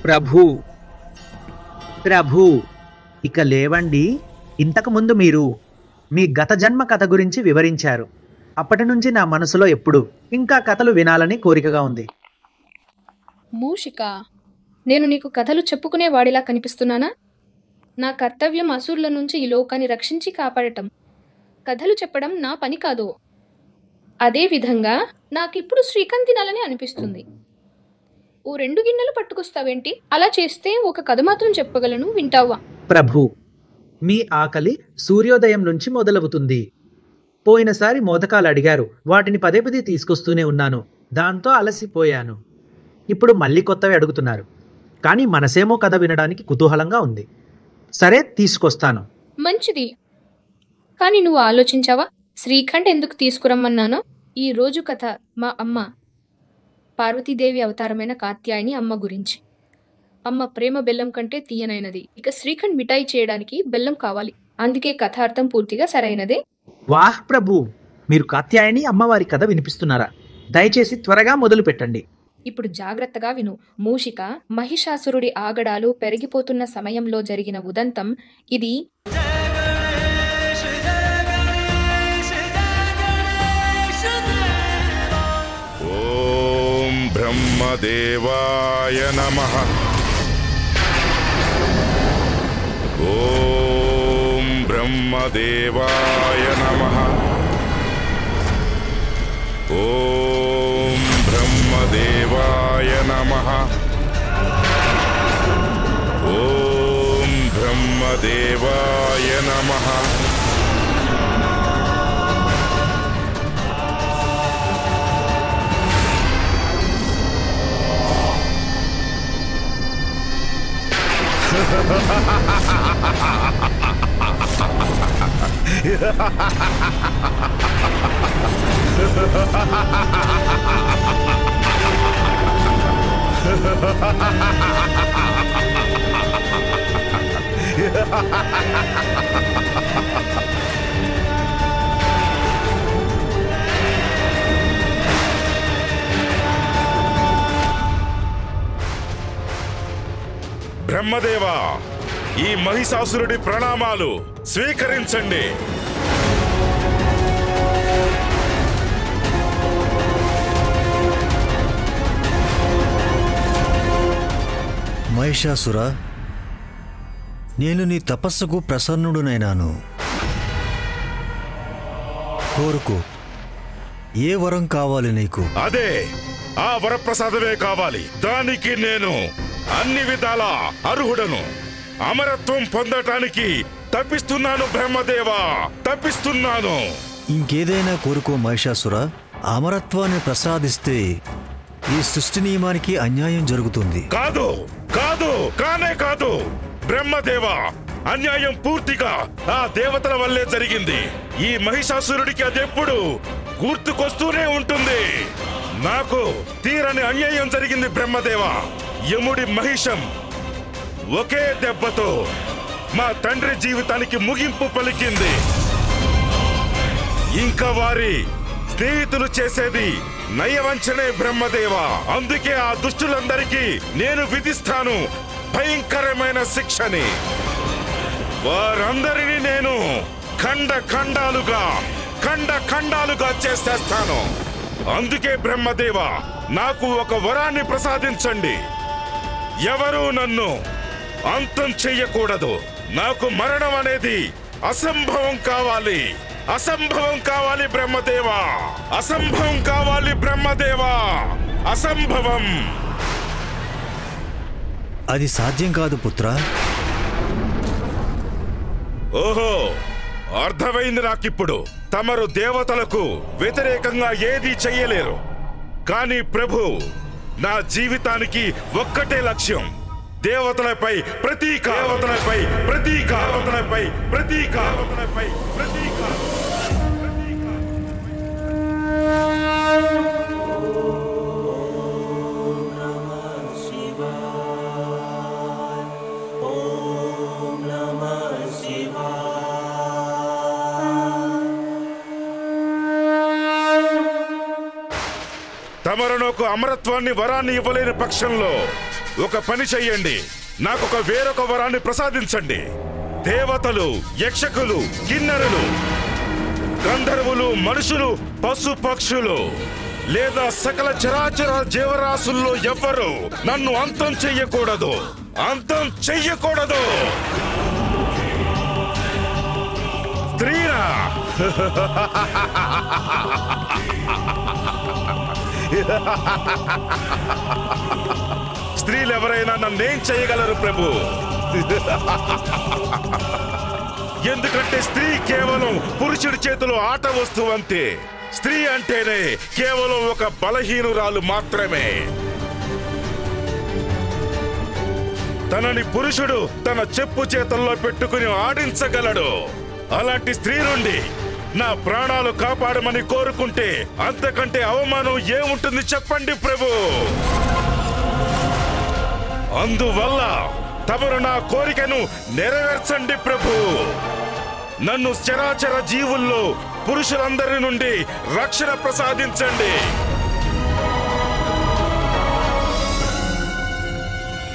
ప్రభు ప్రభు ఇక లేవండి. ఇంతకుముందు మీరు మీ గత జన్మ కథ గురించి వివరించారు. అప్పటి నుంచి నా మనసులో ఎప్పుడు ఇంకా కథలు వినాలని కోరికగా ఉంది. మూషిక, నేను నీకు కథలు చెప్పుకునేవాడిలా కనిపిస్తున్నానా? నా కర్తవ్యం అసురుల నుంచి ఈ లోకాన్ని రక్షించి కాపాడటం. కథలు చెప్పడం నా పని కాదు. అదేవిధంగా నాకిప్పుడు శ్రీకాంత్ తినాలని అనిపిస్తుంది. ఓ 2 గిన్నెలు పట్టుకొస్తావేంటి? అలా చేస్తే ఒక కథ మాత్రం చెప్పగలను, వింటావా? ప్రభు, మీ ఆకలి సూర్యోదయం నుంచి మొదలవుతుంది. పోయినసారి మోదకాలు అడిగారు, వాటిని పదే పదే తీసుకొస్తూనే ఉన్నాను. దాంతో అలసిపోయాను. ఇప్పుడు మళ్ళీ కొత్తవి అడుగుతున్నారు. కానీ మనసేమో కథ వినడానికి కుతూహలంగా ఉంది. సరే, తీసుకొస్తాను. మంచిది. కానీ నువ్వు ఆలోచించావా శ్రీఖండ్ ఎందుకు తీసుకురమ్మన్నానో? ఈ రోజు కథ మా అమ్మ పార్వతీదేవి అవతారమైన కాత్యాయని అమ్మ గురించి. అమ్మ ప్రేమ బెల్లం కంటే తీయనైనది. ఇక శ్రీఖండ్ మిఠాయి చేయడానికి బెల్లం కావాలి. అందుకే కథార్థం పూర్తిగా సరైనదే. వాహ్ ప్రభు, మీరు కాత్యాయని అమ్మవారి కథ వినిపిస్తున్నారా? దయచేసి త్వరగా మొదలు పెట్టండి. ఇప్పుడు జాగ్రత్తగా విను. మూషిక, మహిషాసురుడి ఆగడాలు పెరిగిపోతున్న సమయంలో జరిగిన ఉదంతం ఇది. ఓం బ్రహ్మదేవాయ నమః. ఓం బ్రహ్మదేవాయ నమః. ఓం బ్రహ్మదేవాయ నమః. ఓం బ్రహ్మదేవాయ నమః. బ్రహ్మదేవా, ఈ మహిషాసురుడి ప్రణామాలు స్వీకరించండి. మహిషాసుర, నేను నీ తపస్సుకు ప్రసన్నుడునైనాను. కోరుకో, ఏ వరం కావాలి నీకు? అదే, ఆ వరప్రసాదమే కావాలి. దానికి నేను అన్ని విధాల అర్హుడను. అమరత్వం పొందటానికి తప్పిస్తున్నాను బ్రహ్మదేవా, తప్పిస్తున్నాను. ఇంకేదైనా కోరుకో మహిషాసుర. అమరత్వాన్ని ప్రసాదిస్తే ఈ సృష్టి నియమానికి అన్యాయం జరుగుతుంది. కాదు కాదు, కానే కాదు బ్రహ్మదేవా. అన్యాయం పూర్తిగా ఆ దేవతల వల్లే జరిగింది. ఈ మహిషాసురుడికి అదెప్పుడు గుర్తుకొస్తూనే ఉంటుంది. నాకు తీరని అన్యాయం జరిగింది బ్రహ్మదేవా. యముడి మహిషం ఒకే దెబ్బతో మా తండ్రి జీవితానికి ముగింపు పలికింది. ఇంకా వారి స్నేహితులు చేసేది నయవంచనే బ్రహ్మదేవా. అందుకే ఆ దుష్టులందరికీ నేను విధిస్తాను భయంకరమైన శిక్షని. వారందరినీ నేను ఖండ ఖండాలుగా చేసేస్తాను. అందుకే బ్రహ్మదేవా, నాకు ఒక వరాన్ని ప్రసాదించండి. ఎవరూ నన్ను అంతం చెయ్యకూడదు. నాకు మరణం అనేది అసంభవం కావాలి. అసంభవం కావాలి బ్రహ్మదేవా. అసంభవం కావాలి బ్రహ్మదేవా. అసంభవం. అది సాధ్యం కాదు పుత్ర. ఓహో, అర్థమైంది నాకిప్పుడు. తమరు దేవతలకు వ్యతిరేకంగా ఏదీ చెయ్యలేరు. కానీ ప్రభు, నా జీవితానికి ఒక్కటే లక్ష్యం. దేవతలపై ప్రతీక, దేవతలపై ప్రతీక, దేవతలపై ప్రతీక, దేవతలపై ప్రతీక. తమరు నాకు అమరత్వాన్ని వరాన్ని ఇవ్వలేని పక్షంలో ఒక పని చెయ్యండి, నాకొక వేరొక వరాన్ని ప్రసాదించండి. దేవతలు, యక్షకులు, కిన్నరులు, గంధర్వులు, మనుషులు, పశు పక్షులు లేదా సకల చరాచర జీవరాశుల్లో ఎవ్వరూ నన్ను అంతం చెయ్యకూడదు, అంతం చెయ్యకూడదు. స్త్రీనా? స్త్రీలెవరైనా నన్నేం చేయగలరు ప్రభు? ఎందుకంటే స్త్రీ కేవలం పురుషుడి చేతిలో ఆట వస్తువు అంతే. స్త్రీ అంటేనే కేవలం ఒక బలహీనురాలు మాత్రమే. తనని పురుషుడు తన చెప్పు చేతుల్లో పెట్టుకుని ఆడించగలడు. అలాంటి స్త్రీ నుండి నా ప్రాణాలు కాపాడమని కోరుకుంటే అంతకంటే అవమానం ఏముంటుంది చెప్పండి ప్రభు? అందువల్ల తమరు నా కోరికను నెరవేర్చండి ప్రభు. నన్ను చరాచర జీవుల్లో పురుషులందరి నుండి రక్షణ ప్రసాదించండి.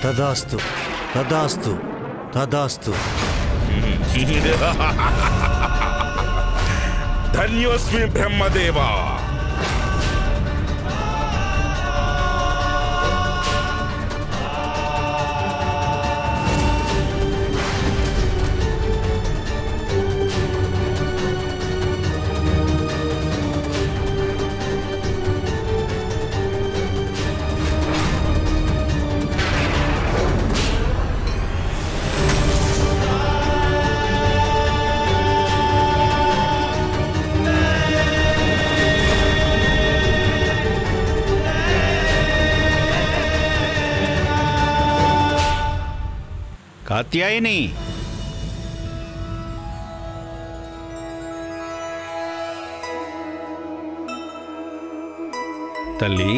తదాస్తు తదాస్తు తదాస్తు. ధన్యోస్మి బ్రహ్మదేవా. కాత్యాయని, తల్లి,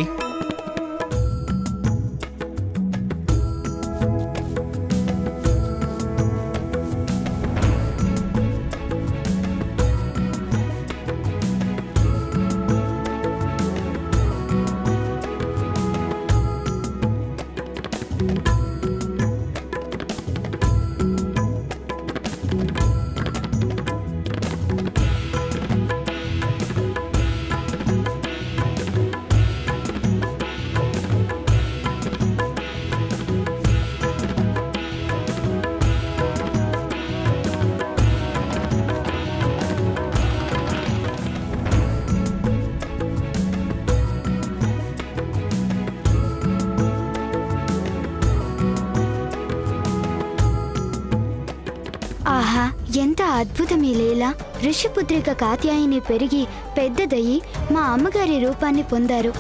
ఆహా, ఎంత అద్భుతం ఈ లీల! ఋషిపుత్రిక కాత్యాయిని పెరిగి పెద్దదయ్యి మా అమ్మగారి రూపాన్ని పొందారు.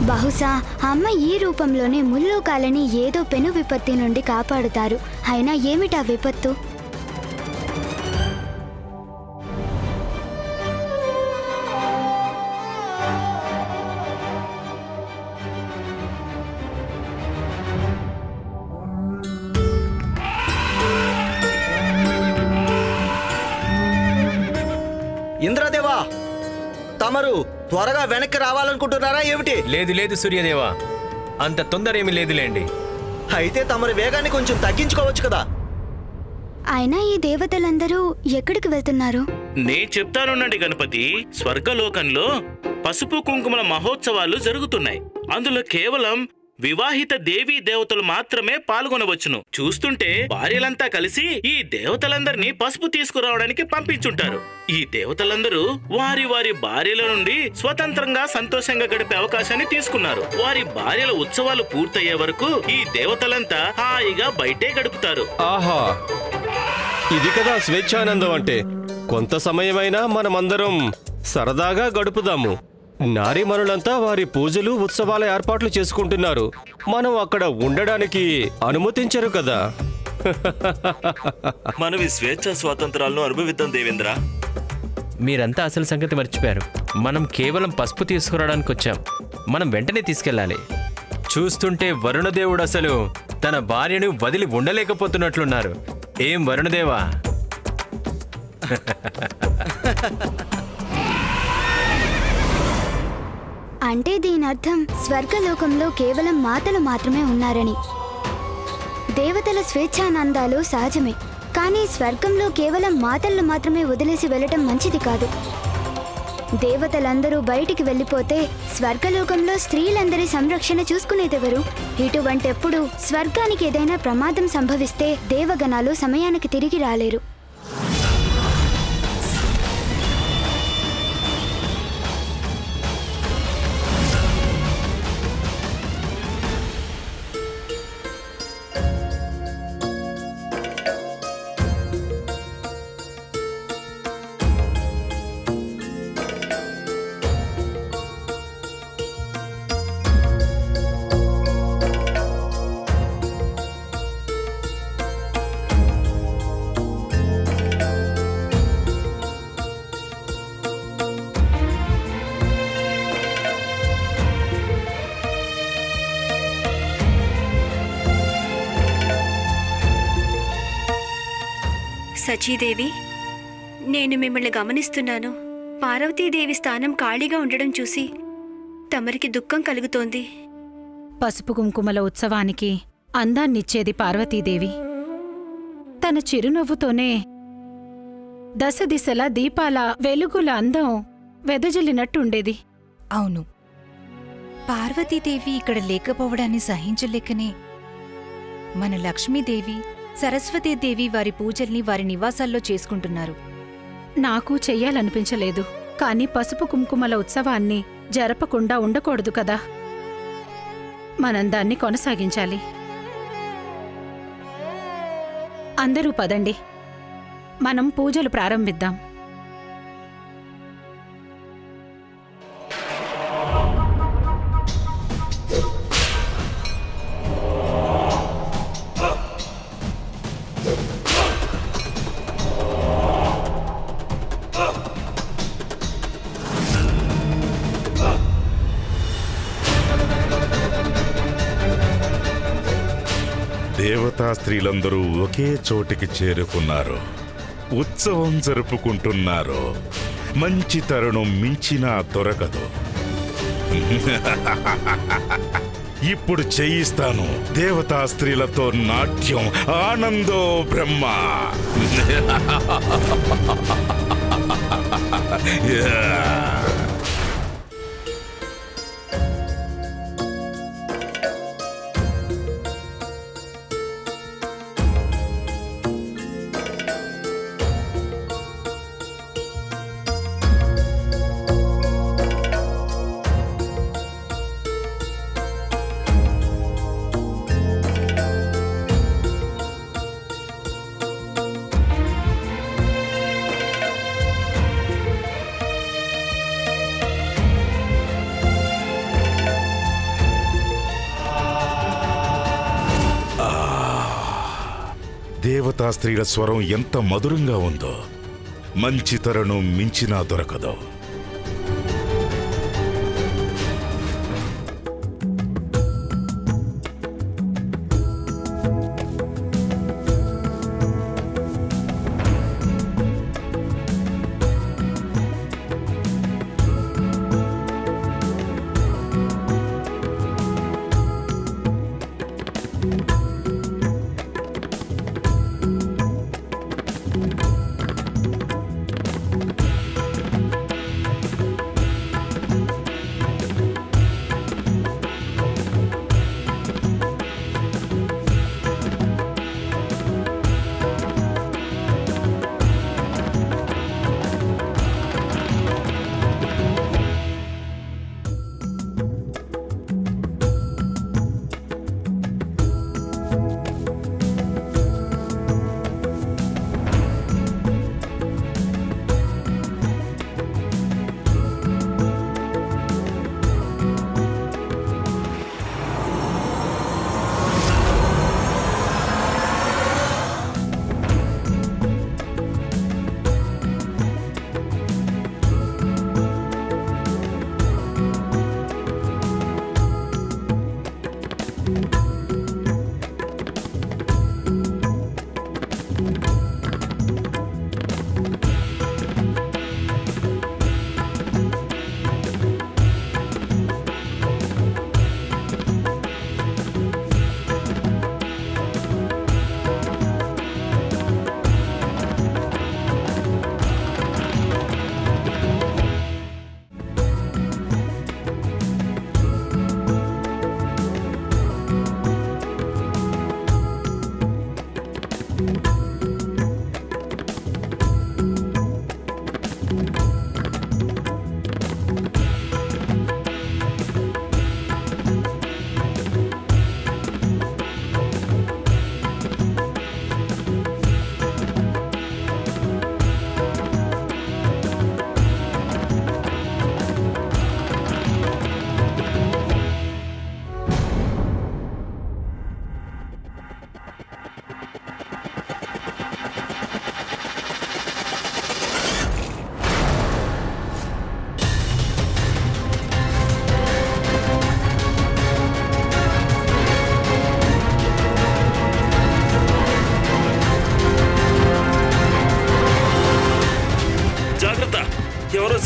బహుశా అమ్మ ఈ రూపంలోనే ముల్లోకాలని ఏదో పెను విపత్తి నుండి కాపాడుతారు. అయినా ఏమిటా విపత్తు? ఇంద్రదేవా, తమరు త్వరగా వెనక్కి రావాలనుకుంటున్నారా ఏమిటి? లేదు లేదు సూర్యదేవా, అంత తొందర ఏమీ లేదులేండి. అయితే తమరి వేగాన్ని కొంచెం తగ్గించుకోవచ్చు కదా. అయినా ఈ దేవతలందరూ ఎక్కడికి వెళ్తున్నారు? నే చెప్తానుండండి గణపతి. స్వర్గలోకంలో పసుపు కుంకుమల మహోత్సవాలు జరుగుతున్నాయి. అందులో కేవలం వివాహిత దేవీ దేవతలు మాత్రమే పాల్గొనవచ్చును. చూస్తుంటే భార్యలంతా కలిసి ఈ దేవతలందరినీ పసుపు తీసుకురావడానికి పంపించుంటారు. ఈ దేవతలందరూ వారి వారి భార్యల నుండి స్వతంత్రంగా సంతోషంగా గడిపే అవకాశాన్ని తీసుకున్నారు. వారి భార్యల ఉత్సవాలు పూర్తయ్యే వరకు ఈ దేవతలంతా హాయిగా బయటే గడుపుతారు. ఆహా, ఇది కదా స్వేచ్ఛానందం అంటే. కొంత సమయమైనా మనమందరం సరదాగా గడుపుదాము. నారీమణులంతా వారి పూజలు, ఉత్సవాల ఏర్పాట్లు చేసుకుంటున్నారు. మనం అక్కడ ఉండడానికి అనుమతించరు కదా. మనం ఈ స్వేచ్ఛ స్వాతంత్రాలను అనుభవిద్దాం దేవేంద్ర. మీరంతా అసలు సంగతి మర్చిపోయారు. మనం కేవలం పసుపు తీసుకురావడానికి వచ్చాం. మనం వెంటనే తీసుకెళ్ళాలి. చూస్తుంటే వరుణదేవుడు అసలు తన భార్యను వదిలి ఉండలేకపోతున్నట్లున్నారు. ఏం వరుణదేవా? అంటే దీని అర్థం స్వర్గలోకంలో కేవలం మాతలు మాత్రమే ఉన్నారని. దేవతల స్వేచ్ఛానందాలు సహజమే, కానీ స్వర్గంలో కేవలం మాతలను మాత్రమే వదిలేసి వెళ్ళటం మంచిది కాదు. దేవతలందరూ బయటికి వెళ్ళిపోతే స్వర్గలోకంలో స్త్రీలందరి సంరక్షణ చూసుకునేదెవరు? ఇటువంటెప్పుడు స్వర్గానికి ఏదైనా ప్రమాదం సంభవిస్తే దేవగణాలు సమయానికి తిరిగి రాలేరు. సచీదేవి, నేను మిమ్మల్ని గమనిస్తున్నాను. పార్వతీదేవి స్థానం ఖాళీగా ఉండడం చూసి తమరికి దుఃఖం కలుగుతోంది. పసుపు కుంకుమల ఉత్సవానికి అందాన్నిచ్చేది పార్వతీదేవి. తన చిరునవ్వుతోనే దశ దిశల దీపాల వెలుగుల అందం వెదజల్లినట్టుండేది. అవును, పార్వతీదేవి ఇక్కడ లేకపోవడాన్ని సహించలేకనే మన లక్ష్మీదేవి, సరస్వతీదేవి వారి పూజల్ని వారి నివాసాల్లో చేసుకుంటున్నారు. నాకు చెయ్యాలనిపించలేదు, కాని పసుపు కుంకుమల ఉత్సవాన్ని జరపకుండా ఉండకూడదు కదా. మనం దాన్ని కొనసాగించాలి. అందరూ పదండి, మనం పూజలు ప్రారంభిద్దాం. దేవతా స్త్రీలందరూ ఒకే చోటికి చేరుకున్నారు. ఉత్సవం జరుపుకుంటున్నారు. మంచి తరుణం మించినా దొరకదు. ఇప్పుడు చేయిస్తాను దేవతా స్త్రీలతో నాట్యం. ఆనందో బ్రహ్మ. దేవతా స్త్రీల స్వరం ఎంత మధురంగా ఉందో. మంచి తరుణం మించినా దొరకదు.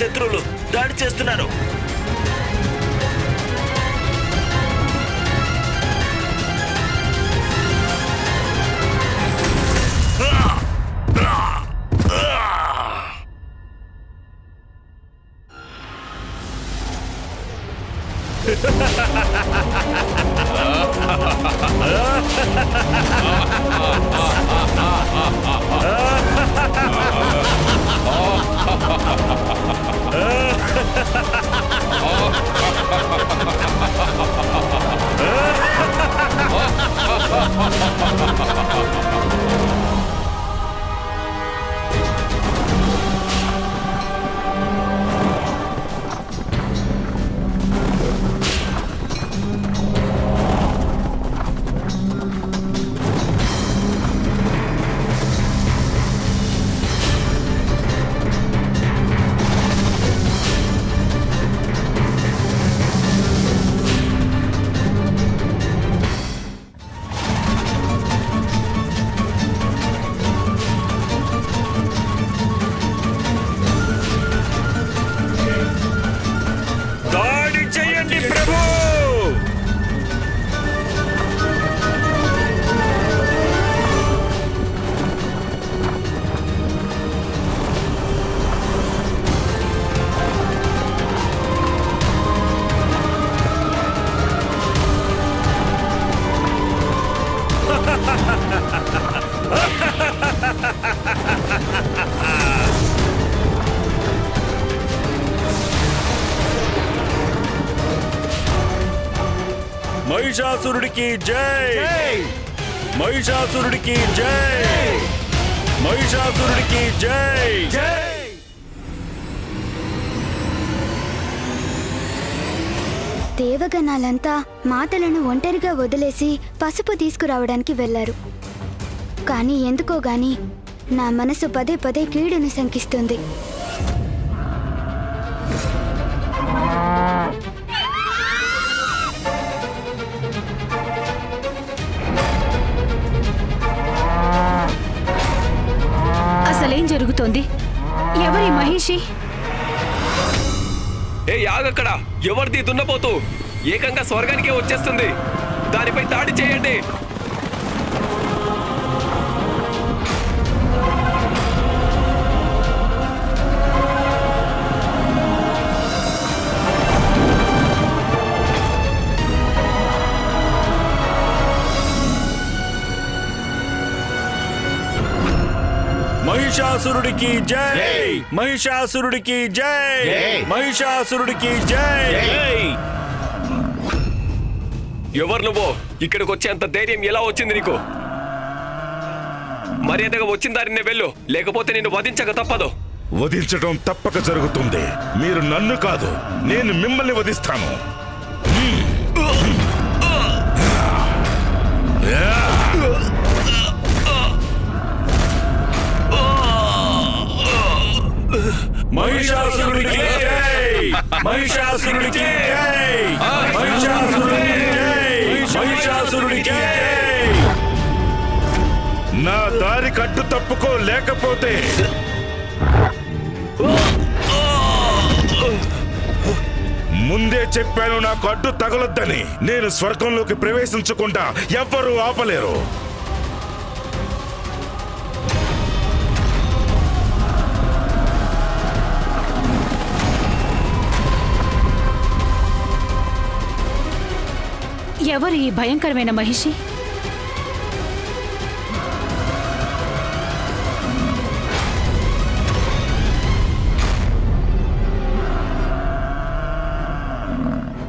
శత్రువులు దాడి చేస్తున్నారు. महिषासुरुडिकी जय महिषासुरुडिकी जय महिषासुरुडिकी जय जय దేవగణాలంతా మాతలను ఒంటరిగా వదిలేసి పసుపు తీసుకురావడానికి వెళ్లారు. కానీ ఎందుకో గాని నా మనసు పదే పదే కీడును శంకిస్తుంది. అసలేం జరుగుతోంది? ఎవరి మహిషి? ఏ యాగక్కడ ఎవరిది దున్నపోతూ ఏకంగా స్వర్గానికే వచ్చేస్తుంది. దానిపై దాడి చేయండి. महिषासुरुडिकी जय महिषासुरुडिकी जय महिषासुरुडिकी जय ఎవరు నువ్వు? ఇక్కడికి వచ్చేంత ధైర్యం ఎలా వచ్చింది నీకు? మర్యాదగా వచ్చిన దారినే వెళ్ళు, లేకపోతే నిన్ను వధించక తప్పదు. వధించడం తప్పక జరుగుతుంది. మీరు నన్ను కాదు, నేను మిమ్మల్ని వధిస్తాను. महिषासुरुडिकी जय महिषासुरुडिकी जय महिषासुरुडिकी जय महिषासुरुडिकी जय నా దారి కట్టు తప్పుకో, లేకపోతే ముందే చెప్పాను నాకు అడ్డు తగలొద్దని. నేను స్వర్గంలోకి ప్రవేశించకుండా ఎవ్వరూ ఆపలేరు. ఎవరు ఈ భయంకరమైన మహిషి?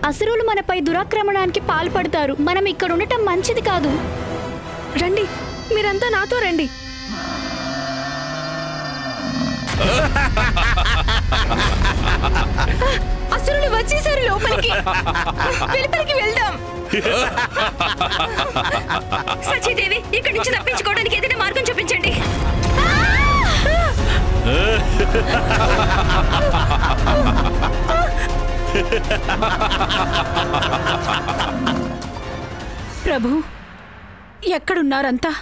అసురులు మనపై దురాక్రమణానికి పాల్పడతారు. మనం ఇక్కడ ఉండటం మంచిది కాదు. రండి, మీరంతా నాతో రండి. అసురులు వచ్చేసారు లోపలికి. వెలుపలికి వెళ్దాం. సచీదేవి, ఇక్కడి నుంచి తప్పించుకోవడానికి ఏదైనా మార్గం చూపించండి. ప్రభు, ఎక్కడున్నారంతా?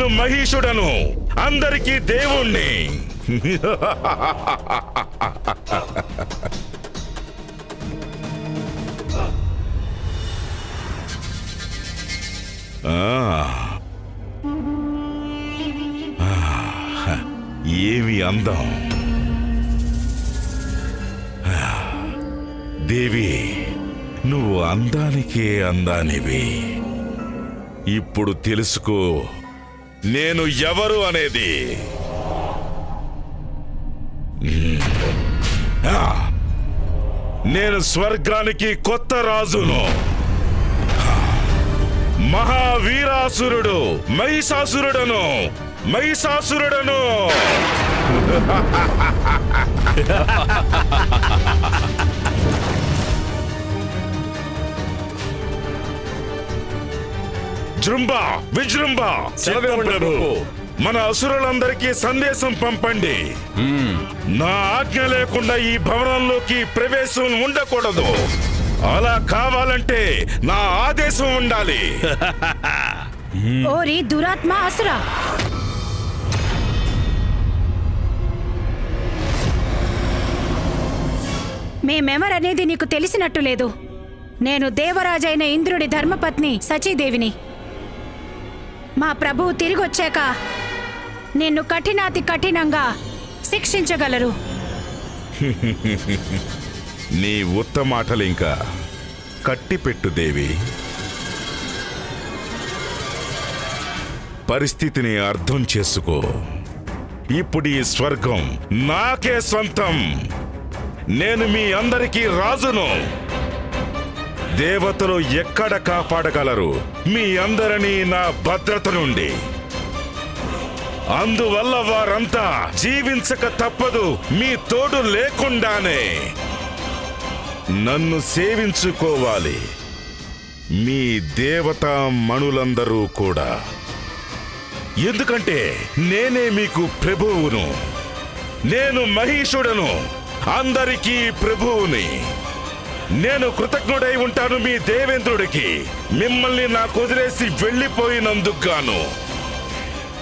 నేను మహిషుడను, అందరికీ దేవుణ్ణి. ఏమి అందం! దేవి, నువ్వు అందానికే అందానివి. ఇప్పుడు తెలుసుకో నేను ఎవరు అనేది. నేను స్వర్గానికి కొత్త రాజును, మహావీరాసురుడు, మహిషాసురుడను. జృంభ, విజృంభ, ప్రభు, మన అసురులందరికీ సందేశం పంపండి. నా ఆజ్ఞ లేకుండా ఈ భవనంలోకి ప్రవేశం ఉండకూడదు. అలా కావాలంటే నా ఆదేశం ఉండాలి. ఓరి దురాత్మ అసురా! మేమెవరనేది నీకు తెలిసినట్టు లేదు. నేను దేవరాజైన ఇంద్రుడి ధర్మపత్ని సచీదేవిని. మా ప్రభువు తిరిగొచ్చాక నిన్ను కఠినాతి కఠినంగా శిక్షించగలరు. నీ ఉత్తమాటలు ఇంకా కట్టిపెట్టు దేవి. పరిస్థితిని అర్థం చేసుకో. ఇప్పుడు ఈ స్వర్గం నాకే సొంతం. నేను మీ అందరికీ రాజును. దేవతలు ఎక్కడ కాపాడగలరు మీ అందరినీ నా భద్రత నుండి? అందువల్ల వారంతా జీవించక తప్పదు. మీ తోడు లేకుండానే నన్ను సేవించుకోవాలి. మీ దేవతా మణులందరూ కూడా. ఎందుకంటే నేనే మీకు ప్రభువును. నేను మహిషుడను, అందరికీ ప్రభువుని. నేను కృతజ్ఞుడై ఉంటాను మీ దేవేంద్రుడికి, మిమ్మల్ని నాకు వదిలేసి వెళ్ళిపోయినందుకు గాను.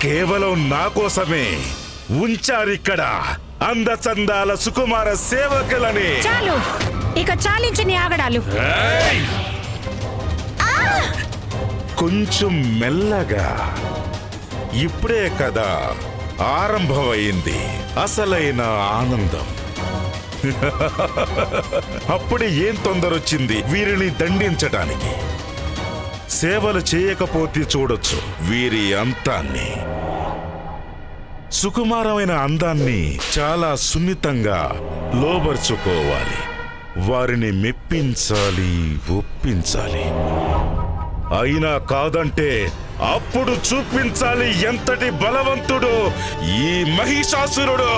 కేవలం నా కోసమే ఉంచారిక్కడ అందచందాల సుకుమార సేవకులని. చాలు, ఇక చాలించి నీ ఆగడాలు. కొంచెం మెల్లగా. ఇప్పుడే కదా ఆరంభమైంది అసలైన ఆనందం. అప్పుడే ఏం తొందరొచ్చింది వీరిని దండించటానికి? సేవలు చేయకపోతే చూడొచ్చు వీరి అంతాన్ని. సుకుమారమైన అందాన్ని చాలా సున్నితంగా లోబర్చుకోవాలి. వారిని మెప్పించాలి, ఒప్పించాలి. అయినా కాదంటే అప్పుడు చూపించాలి ఎంతటి బలవంతుడు ఈ మహిషాసురుడు.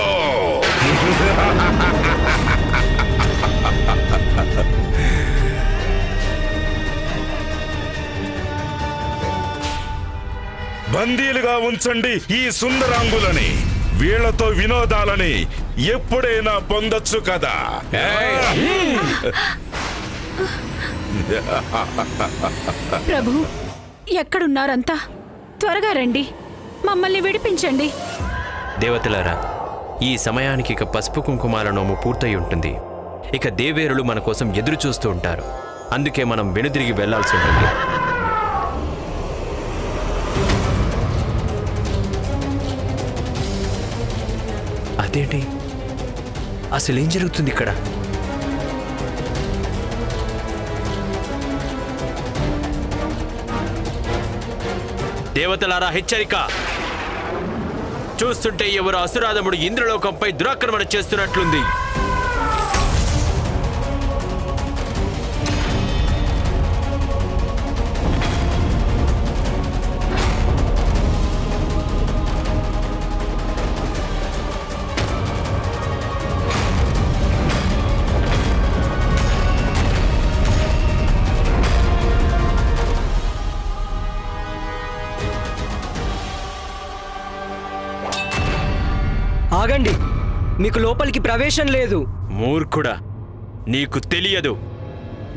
బందీలుగా ఉంచండి ఈ సుందరాంగులని. వీళ్లతో వినోదాలని ఎప్పుడైనా పొందొచ్చు కదా. ప్రభు, ఎక్కడున్నారంతా? త్వరగా రండి, మమ్మల్ని విడిపించండి. దేవతలారా, ఈ సమయానికి ఇక పసుపు కుంకుమాల నోము పూర్తయి ఉంటుంది. ఇక దేవేరులు మన కోసం ఎదురు చూస్తూ ఉంటారు. అందుకే మనం వెనుదిరిగి వెళ్లాల్సి ఉంటుంది. అదేంటి, అసలేం జరుగుతుంది ఇక్కడ? దేవతలారా, హెచ్చరిక! చూస్తుంటే ఎవరు అసురాధముడు ఇంద్రలోకంపై దురాక్రమణ చేస్తున్నట్లుంది. ఆగండి, మీకు లోపలికి ప్రవేశం లేదు. మూర్ఖుడా, నీకు తెలియదు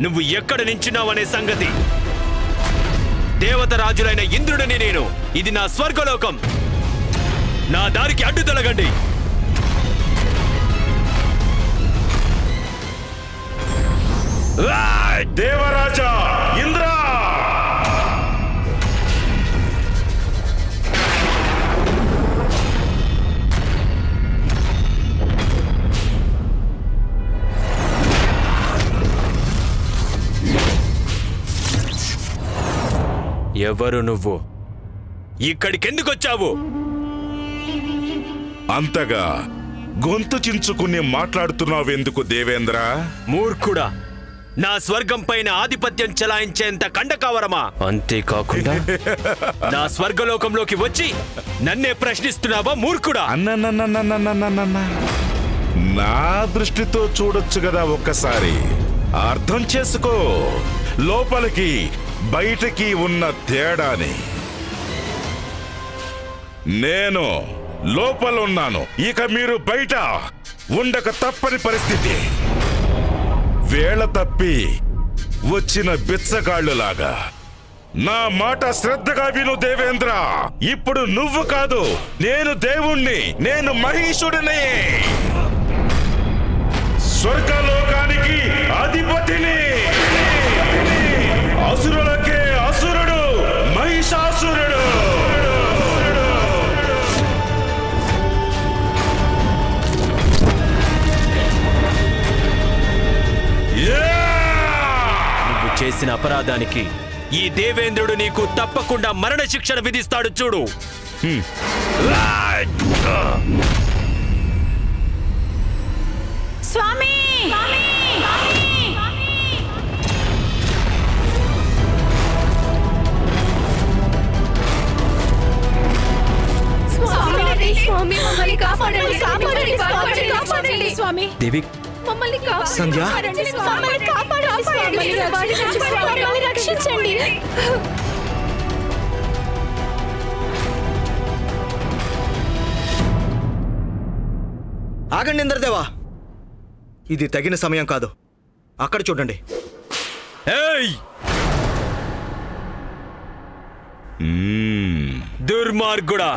నువ్వు ఎక్కడ నించున్నావనే సంగతి. దేవత రాజులైన ఇంద్రుడిని నేను. ఇది నా స్వర్గలోకం. నా దారికి అడ్డు తొలగండి. దేవరాజా ఇంద్ర, ఎవరు నువ్వు? ఇక్కడికెందుకొచ్చావు? అంతగా గొంతు చించుకుని మాట్లాడుతున్నావెందుకు దేవేంద్ర? మూర్ఖుడా, నా స్వర్గం పైన ఆధిపత్యం చెలాయించేంత కండకావరమా? అంతేకాకుండా నా స్వర్గలోకంలోకి వచ్చి నన్నే ప్రశ్నిస్తున్నావా మూర్ఖుడా? అన్న నా దృష్టితో చూడొచ్చు కదా ఒక్కసారి. అర్థం చేసుకో లోపలికి బయటికి ఉన్న తేడాని. నేను లోపలున్నాను, ఇక మీరు బయట ఉండక తప్పని పరిస్థితి. వేళ తప్పి వచ్చిన బిచ్చగాళ్ళులాగా నా మాట శ్రద్ధగా విను దేవేంద్ర. ఇప్పుడు నువ్వు కాదు, నేను దేవుణ్ణి, నేను మహిషుడిని, స్వర్గలోకానికి అధిపతిని. అసురులకే అసురుడు మహిషాసురుడు. నువ్వు చేసిన అపరాధానికి ఈ దేవేంద్రుడు నీకు తప్పకుండా మరణ శిక్షణ విధిస్తాడు చూడు. స్వామి! స్వామి దేవి, సంధ్య, రక్షించండి. ఆగండి ఇంద్రదేవా, ఇది తగిన సమయం కాదు. అక్కడ చూడండి. దుర్మార్గుడా,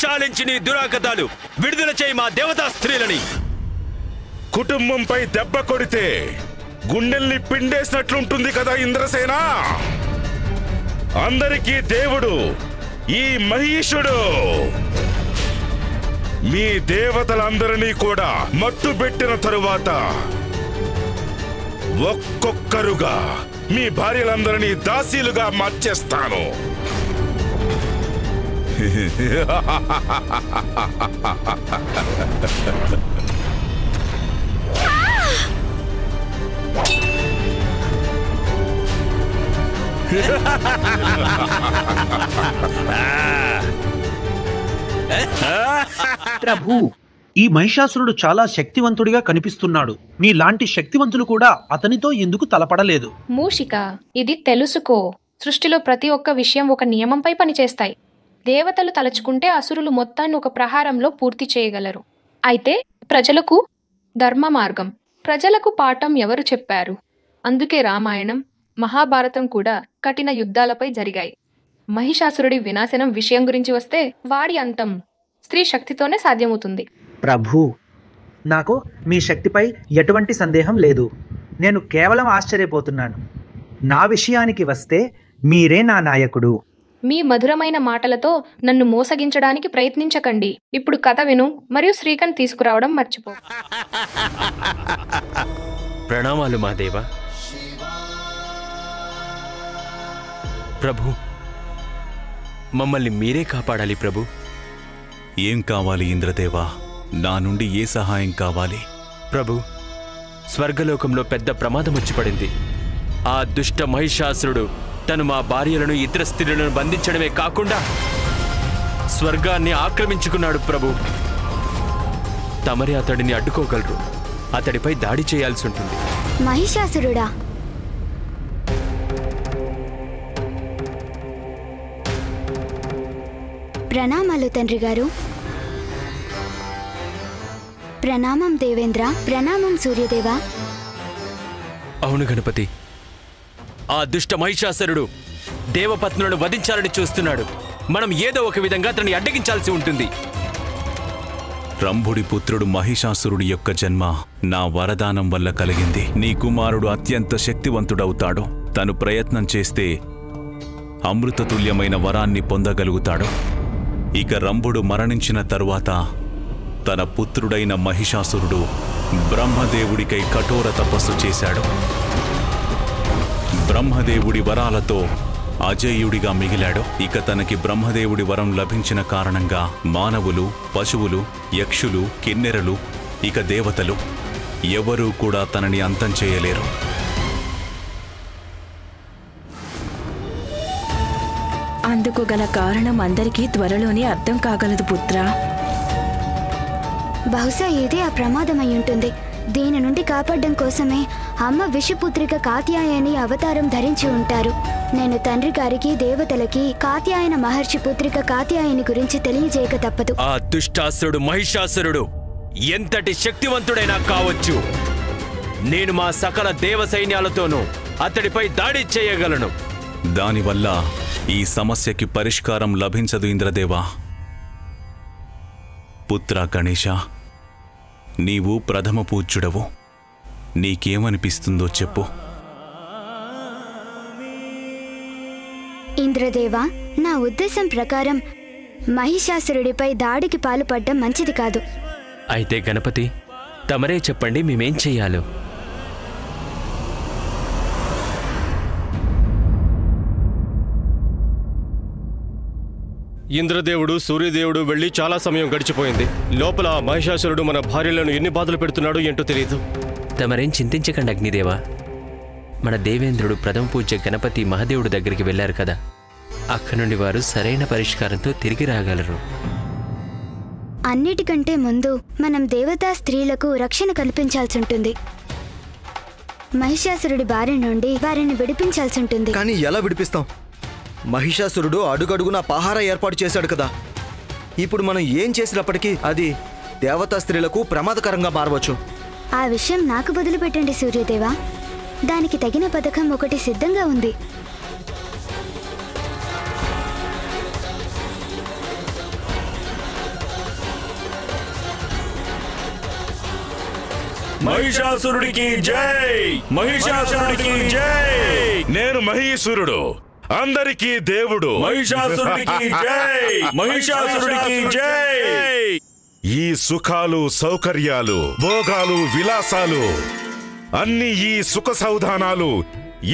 చాలించి నీ దురాగతాలు విడుదల చేయి మా దేవతా స్త్రీలని. కుటుంబంపై దెబ్బ కొడితే గుండెల్ని పిండేసినట్లుంటుంది కదా ఇంద్రసేన. అందరికీ దేవుడు ఈ మహిషుడు. మీ దేవతలందరినీ కూడా మట్టు పెట్టిన తరువాత ఒక్కొక్కరుగా మీ భార్యలందరినీ దాసీలుగా మార్చేస్తాను. ప్రభు, ఈ మహిషాసురుడు చాలా శక్తివంతుడిగా కనిపిస్తున్నాడు. మీలాంటి శక్తివంతులు కూడా అతనితో ఎందుకు తలపడలేదు? మూషిక, ఇది తెలుసుకో. సృష్టిలో ప్రతి ఒక్క విషయం ఒక నియమంపై పనిచేస్తాయి. దేవతలు తలచుకుంటే అసురులు మొత్తాన్ని ఒక ప్రహారంలో పూర్తి చేయగలరు. అయితే ప్రజలకు ధర్మ మార్గం, ప్రజలకు పాఠం ఎవరు చెప్పారు? అందుకే రామాయణం, మహాభారతం కూడా కఠిన యుద్ధాలపై జరిగాయి. మహిషాసురుడి వినాశనం విషయం గురించి వస్తే వాడి అంతం స్త్రీ శక్తితోనే సాధ్యమవుతుంది. ప్రభు, నాకు మీ శక్తిపై ఎటువంటి సందేహం లేదు. నేను కేవలం ఆశ్చర్యపోతున్నాను. నా విషయానికి వస్తే మీరే నా నాయకుడు. మీ మధురమైన మాటలతో నన్ను మోసగించడానికి ప్రయత్నించకండి. ఇప్పుడు కథ విను మరియు శ్రీకన్ తీసుకురావడం మర్చిపో. ప్రణామాలు మహాదేవా. ప్రభు, మమ్మల్ని మీరే కాపాడాలి ప్రభు. ఏం కావాలి ఇంద్రదేవా? నా నుండి ఏ సహాయం కావాలి? ప్రభు, స్వర్గలోకంలో పెద్ద ప్రమాదం వచ్చి పడింది. ఆ దుష్ట మహిషాసురుడు తను మా భార్యలను, ఇతర స్త్రీలను బంధించడమే కాకుండా స్వర్గాన్ని ఆక్రమించుకున్నాడు ప్రభు. తమరే అతడిని అడ్డుకోగలరు. అతడిపై దాడి చేయాల్సి ఉంటుంది. మహిషాసురుడా? ప్రణామాలు తండ్రి గారు. ప్రణామం దేవేంద్ర. ప్రణామం సూర్యదేవా. అవును గణపతి, ఆ దుష్ట మహిషాసురుడు దేవపత్నులను వధించాలని చూస్తున్నాడు. మనం ఏదో ఒక విధంగా అతన్ని అడ్డగించాల్సి ఉంటుంది. రంభుడి పుత్రుడు మహిషాసురుడి యొక్క జన్మ నా వరదానం వల్ల కలిగింది. నీ కుమారుడు అత్యంత శక్తివంతుడవుతాడు. తను ప్రయత్నం చేస్తే అమృతతుల్యమైన వరాన్ని పొందగలుగుతాడు. ఇక రంభుడు మరణించిన తరువాత తన పుత్రుడైన మహిషాసురుడు బ్రహ్మదేవుడికై కఠోర తపస్సు చేశాడు. బ్రహ్మదేవుడి వరాలతో అజేయుడిగా మిగిలాడు. ఇక తనకి బ్రహ్మదేవుడి వరం లభించిన కారణంగా మానవులు, పశువులు, యక్షులు, కిన్నెరలు, ఇక దేవతలు ఎవరూ కూడా తనని అంతం చేయలేరు. అందుకు గల కారణం అందరికీ త్వరలోనే అర్థం కాగలదు పుత్ర. బహుశా ఇదే ఆ ప్రమాదమై ఉంటుంది. దీని నుండి కాపాడడం కోసమే అమ్మ విషపుత్రిక కాత్యాయని అవతారం ధరించి ఉంటారు. నేను తండ్రి గారికి, దేవతలకి కాత్యాయన మహర్షి పుత్రిక కాత్యాయని గురించి తెలియజేయక తప్పదు. ఆ దుష్టాసురుడు మహిషాసురుడు ఎంతటి శక్తివంతుడైనా కావచ్చు. నేను మా సకల దేవ సైన్యాలతోనూ అతడిపై దాడి చేయగలను. దానివల్ల ఈ సమస్యకి పరిష్కారం లభించదు ఇంద్రదేవా. పుత్ర గణేశ, నీవు ప్రథమ పూజ్యుడవు. నీకేమనిపిస్తుందో చెప్పు. ఇంద్రదేవా, నా ఉద్దేశం ప్రకారం మహిషాసురుడిపై దాడికి పాల్పడడం మంచిది కాదు. అయితే గణపతి, తమరే చెప్పండి, మేమేం చెయ్యాలో. ఇంద్రదేవుడు, సూర్యదేవుడు వెళ్ళి చాలా సమయం గడిచిపోయింది. లోపల మహిషాసురుడు మన భార్యలను ఎన్ని బాధలు పెడుతున్నాడో ఏంటో తెలియదు. తమరేం చింతించకండి అగ్నిదేవా. మన దేవేంద్రుడు ప్రథమ పూజ్య గణపతి మహాదేవుడి దగ్గరికి వెళ్లారు కదా, అక్కడి నుండి వారు సరైన పరిష్కారంతో తిరిగి రాగలరు. అన్నిటికంటే ముందు మనం దేవతా స్త్రీలకు రక్షణ కల్పించాల్సి ఉంటుంది. మహిషాసురుడి బారి నుండి వారిని విడిపించాల్సి ఉంటుంది. కానీ ఎలా విడిపిస్తాం? మహిషాసురుడు అడుగడుగునా పహారా ఏర్పాటు చేశాడు కదా. ఇప్పుడు మనం ఏం చేసినప్పటికీ అది దేవతా స్త్రీలకు ప్రమాదకరంగా మారవచ్చు. ఆ విషయం నాకు వదిలిపెట్టండి సూర్యదేవా. దానికి తగిన పథకం ఒకటి సిద్ధంగా ఉంది. మహిషాసురుడికి జై! మహిషాసురుడికి జై! నేను మహీసురుడు, అందరికీ దేవుడు. మహిషాసురుడికి జై! మహిషాసురుడికి జై! ఈ సుఖాలు, సౌకర్యాలు, భోగాలు, విలాసాలు అన్ని, ఈ సుఖ సౌధానాలు,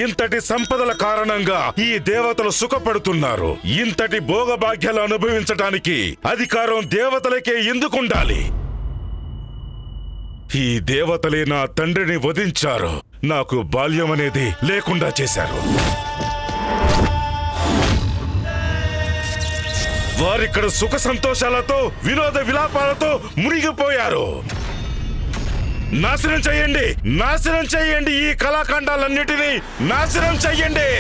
ఇంతటి సంపదల కారణంగా ఈ దేవతలు సుఖపడుతున్నారు. ఇంతటి భోగభాగ్యాలు అనుభవించటానికి అధికారం దేవతలకే ఎందుకుండాలి? ఈ దేవతలే నా తండ్రిని వధించారు. నాకు బాల్యం అనేది లేకుండా చేశారు. వారిక్కడ సుఖ సంతోషాలతో, వినోద విలాపాలతో మునిగిపోయారు. నాశనం చెయ్యండి, నాశనం చెయ్యండి, ఈ కళాఖండాలన్నిటినీ నాశనం చెయ్యండి.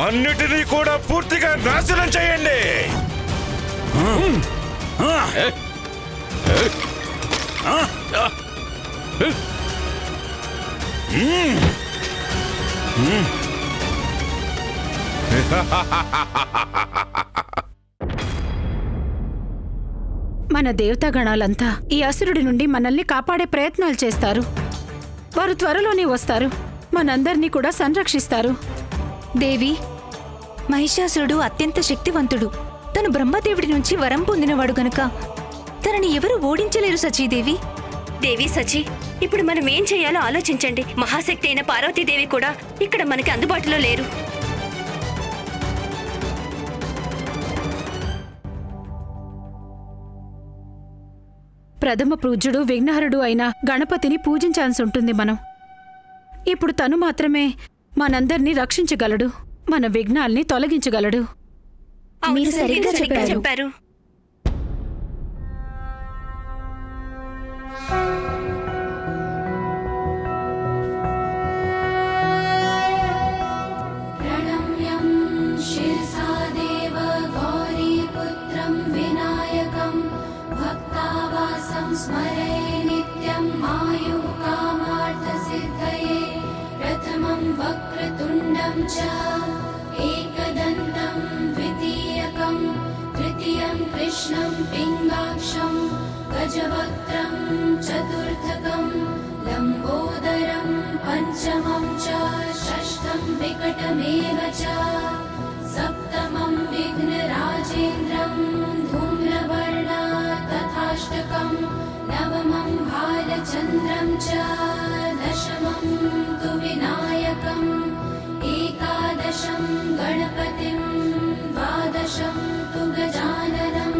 అన్నిటినీ కూడా పూర్తిగా నాశనం చెయ్యండి. మన దేవతాగణాలంతా ఈ అసురుడి నుండి మనల్ని కాపాడే ప్రయత్నాలు చేస్తారు. వారు త్వరలోనే వస్తారు, మనందరినీ కూడా సంరక్షిస్తారు. దేవి, మహిషాసురుడు అత్యంత శక్తివంతుడు. తను బ్రహ్మదేవుడి నుంచి వరం పొందినవాడు గనుక తనని ఎవరు ఓడించలేరు సచీదేవి. దేవి, సచి, ఇప్పుడు మనం ఏం చేయాలో ఆలోచించండి. మహాశక్తి అయిన పార్వతీదేవి కూడా ఇక్కడ మనకి అందుబాటులో లేరు. ప్రథమ పూజ్యుడు, విఘ్నహరుడు అయిన గణపతిని పూజించాల్సి ఉంటుంది మనం. ఇప్పుడు తను మాత్రమే మనందర్నీ రక్షించగలడు, మన విఘ్నాల్ని తొలగించగలడు. మీరు సరిగ్గా చెప్పారు. स्मरे नित्यं आयुः कामार्थसिद्धये प्रथमं वक्रतुण्डं च एकदन्तं द्वितीयकं तृतीयं कृष्णं पिङ्गाक्षं गजवक्त्रं चतुर्थकं लम्बोदरं पञ्चमं च षष्ठं विकटमेव च सप्तमं विघ्नराजेन्द्रं धूम्रवर्णा तथाष्टकं नवमं भालचन्द्रं च दशमं तु विनायकम् एकादशं गणपतिं द्वादशं तु गजाननं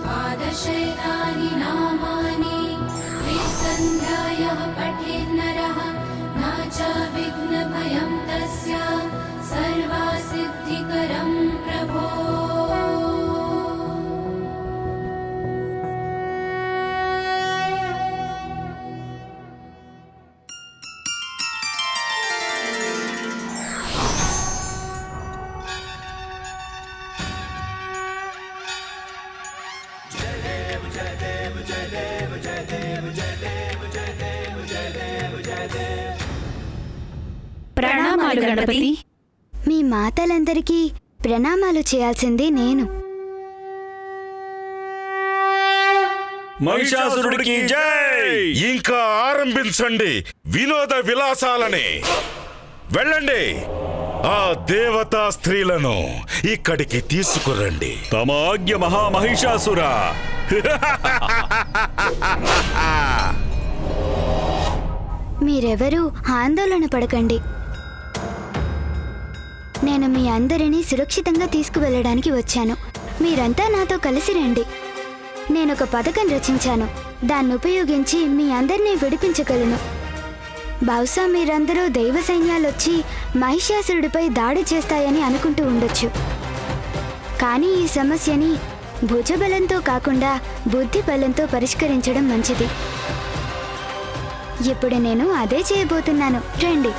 द्वादशैतानि नामानि त्रिसन्ध्यायः पठेन्नरः न च विघ्नभयं तस्य सर्वासिद्धिकरं प्रभो। ప్రణామాలు గణపతి. మీ మాతలందరికీ ప్రణామాలు చేయాల్సింది నేను. మహిషాసురుడికి జై! ఇంకా ఆరంభించండి వినోద విలాసాలని. వెళ్ళండి, ఆ దేవతా స్త్రీలను ఇక్కడికి తీసుకురండి. తమ ఆజ్ఞ మహామహిషాసుర. మీరెవరూ ఆందోళన పడకండి. నేను మీ అందరినీ సురక్షితంగా తీసుకువెళ్ళడానికి వచ్చాను. మీరంతా నాతో కలిసి రండి. నేనొక పథకం రచించాను. దాన్ని ఉపయోగించి మీ అందరినీ విడిపించగలను. బహుశా మీరందరూ దైవ సైన్యాలొచ్చి మహిషాసురుడిపై దాడి చేస్తాయని అనుకుంటూ ఉండొచ్చు. కానీ ఈ సమస్యని భుజబలంతో కాకుండా బుద్ధి బలంతో పరిష్కరించడం మంచిది. ఇప్పుడు నేను అదే చేయబోతున్నాను. రండి.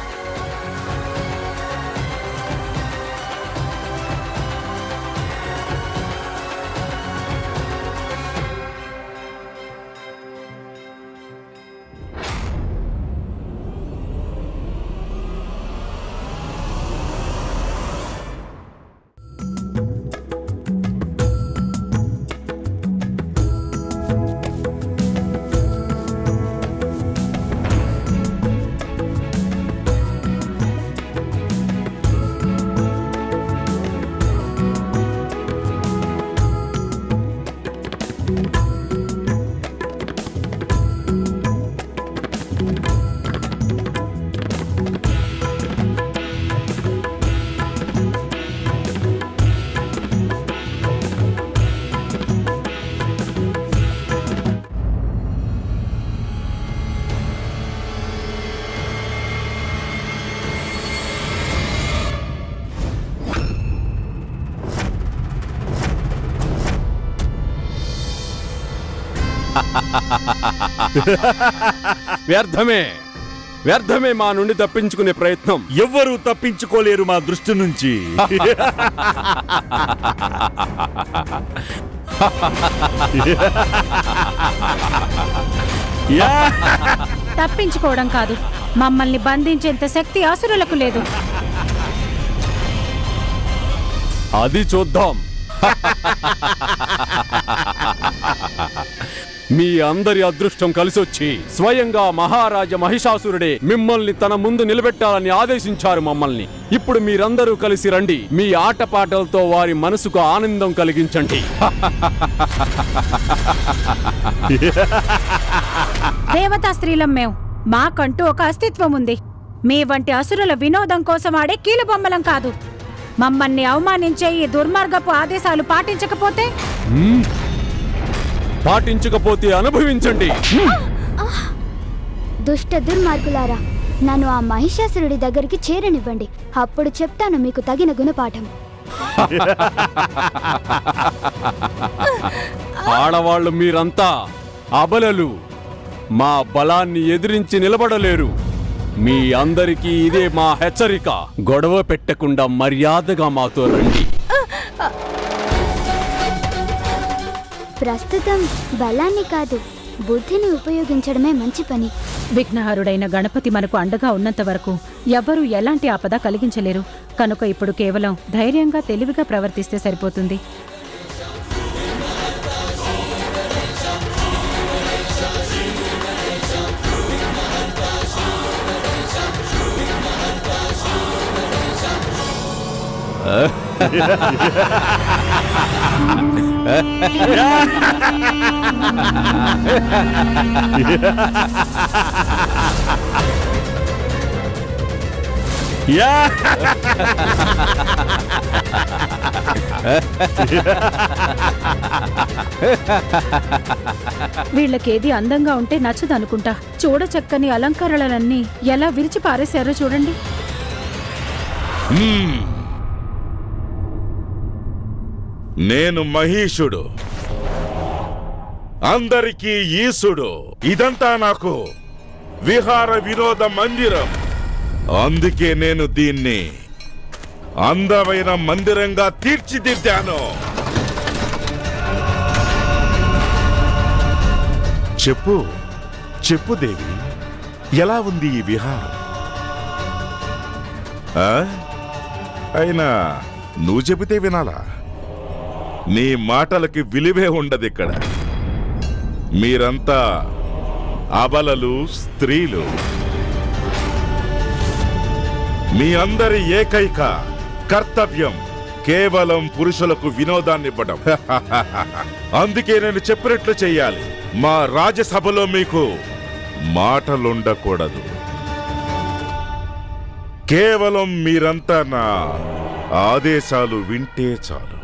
వ్యర్థమే మా నుండి తప్పించుకునే ప్రయత్నం. ఎవ్వరూ తప్పించుకోలేరు మా దృష్టి నుంచి. తప్పించుకోవడం కాదు, మమ్మల్ని బంధించేంత శక్తి అసురులకు లేదు. అది చూద్దాం. మీ అందరి అదృష్టం కలిసొచ్చి స్వయంగా మహారాజ మహిషాసురుడే మిమ్మల్ని తన ముందు నిలబెట్టాలని ఆదేశించారు మమ్మల్ని. ఇప్పుడు మీరందరూ కలిసి రండి. మీ ఆటపాటలతో వారి మనసుకు ఆనందం కలిగించండి. దేవతా స్త్రీలం మేము. మాకంటూ ఒక అస్తిత్వం ఉంది. మీ వంటి అసురుల వినోదం కోసం ఆడే కీలుబొమ్మలం కాదు. మమ్మల్ని అవమానించే ఈ దుర్మార్గపు ఆదేశాలు పాటించకపోతే అనుభవించండి. దుష్ట దుర్మార్గులారా, నన్ను ఆ మహిషాసురుడి దగ్గరికి చేరనివ్వండి. అప్పుడు చెప్తాను మీకు తగిన గుణపాఠం. ఆడవాళ్ళు మీరంతా అబలలు. మా బలాన్ని ఎదిరించి నిలబడలేరు. మీ అందరికీ ఇదే మా హెచ్చరిక. గొడవ పెట్టకుండా మర్యాదగా మాతో రండి. ప్రస్తుతం బలాన్ని కాదు, బుద్ధిని ఉపయోగించడమే మంచి పని. విఘ్నహరుడైన గణపతి మనకు అండగా ఉన్నంత వరకు ఎవ్వరూ ఎలాంటి ఆపద కలిగించలేరు. కనుక ఇప్పుడు కేవలం ధైర్యంగా తెలివిగా ప్రవర్తిస్తే సరిపోతుంది. వీళ్ళకేది అందంగా ఉంటే నచ్చదనుకుంటా. చూడచక్కని అలంకరణలన్నీ ఎలా విరిచి పారేశారో చూడండి. నేను మహీషుడు, అందరికీ ఈశుడు. ఇదంతా నాకు విహార వినోద మందిరం. అందుకే నేను దీన్ని అందమైన మందిరంగా తీర్చిదిద్దాను. చెప్పు చెప్పు దేవి, ఎలా ఉంది ఈ విహారం? అయినా నువ్వు చెబితే వినాలా? నీ మాటలకి విలువే ఉండదు ఇక్కడ. మీరంతా అబలలు, స్త్రీలు. మీ అందరి ఏకైక కర్తవ్యం కేవలం పురుషులకు వినోదాన్ని ఇవ్వడం. అందుకే నేను చెప్పినట్లు చెయ్యాలి. మా రాజ్యసభలో మీకు మాటలుండకూడదు. కేవలం మీరంతా నా ఆదేశాలు వింటే చాలు,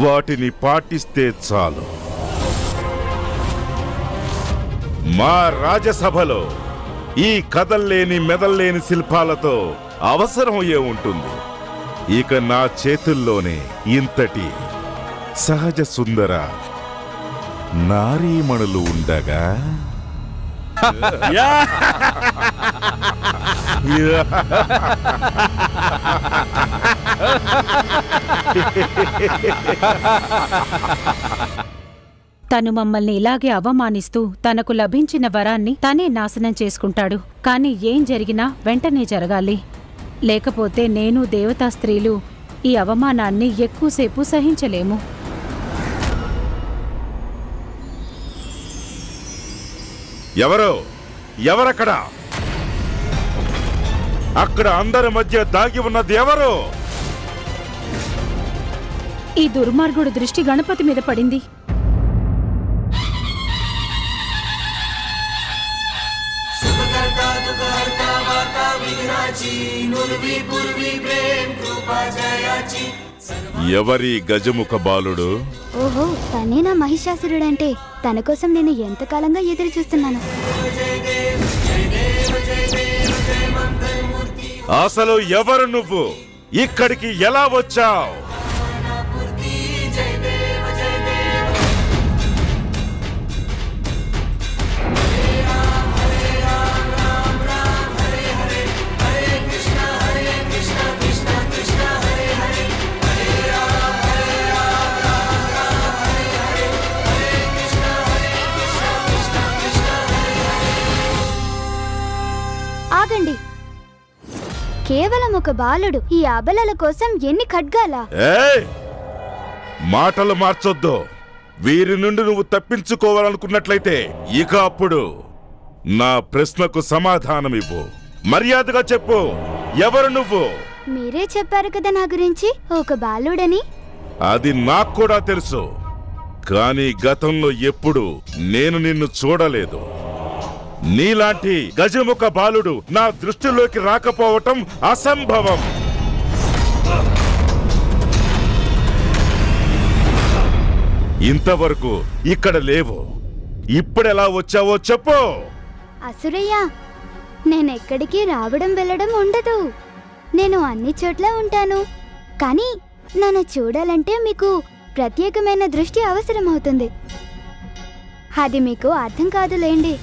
వాటిని పాటిస్తే చాలు. మా రాజ్యసభలో ఈ కదల్లేని మెదల్లేని శిల్పాలతో అవసరం ఏముంటుంది? ఇక నా చేతుల్లోనే ఇంతటి సహజ సుందర నారీమణులు ఉండగా తను మమ్మల్ని ఇలాగే అవమానిస్తూ తనకు లభించిన వరాన్ని తనే నాశనం చేసుకుంటాడు. కాని ఏం జరిగినా వెంటనే జరగాలి. లేకపోతే నేను దేవతా స్త్రీలు ఈ అవమానాన్ని ఎక్కువసేపు సహించలేము. ఎవరక్కడ? అక్కడ అందరి మధ్య దాగి ఉన్నది ఎవరు? ఈ దుర్మార్గుడు దృష్టి గణపతి మీద పడింది. ఎవరి గజముఖ బాలుడు? ఓహో, తనేనా మహిషాసురుడంటే? తన కోసం నేను ఎంతకాలంగా ఎదురు చూస్తున్నాను. అసలు ఎవరు నువ్వు? ఇక్కడికి ఎలా వచ్చావు? ఆగండి, కేవలం ఒక బాలుడు ఈ అబలల కోసం ఎన్ని ఖడ్గాలా? మాటలు మార్చొద్దు. వీరి నుండి నువ్వు తప్పించుకోవాలనుకున్నట్లయితే ఇక అప్పుడు నా ప్రశ్నకు సమాధానం ఇవ్వు. మర్యాదగా చెప్పు, ఎవరు నువ్వు? మీరే చెప్పారు కదా నా గురించి ఒక బాలుడని. అది నాకు కూడా తెలుసు, కానీ గతంలో ఎప్పుడు నేను నిన్ను చూడలేదు. నీలాంటి గజముఖ బాలుడు నా దృష్టిలోకి రాకపోవటం అసంభవం. ఇంతవరకు ఇక్కడ లేవు. ఇప్పుడెలా వచ్చావో చెప్పు. అసురయ్య, నేనెక్కడికి రావడం వెళ్ళడం ఉండదు. నేను అన్ని చోట్ల ఉంటాను. కానీ నన్ను చూడాలంటే మీకు ప్రత్యేకమైన దృష్టి అవసరమవుతుంది. అది మీకు అర్థం కాదులేండి.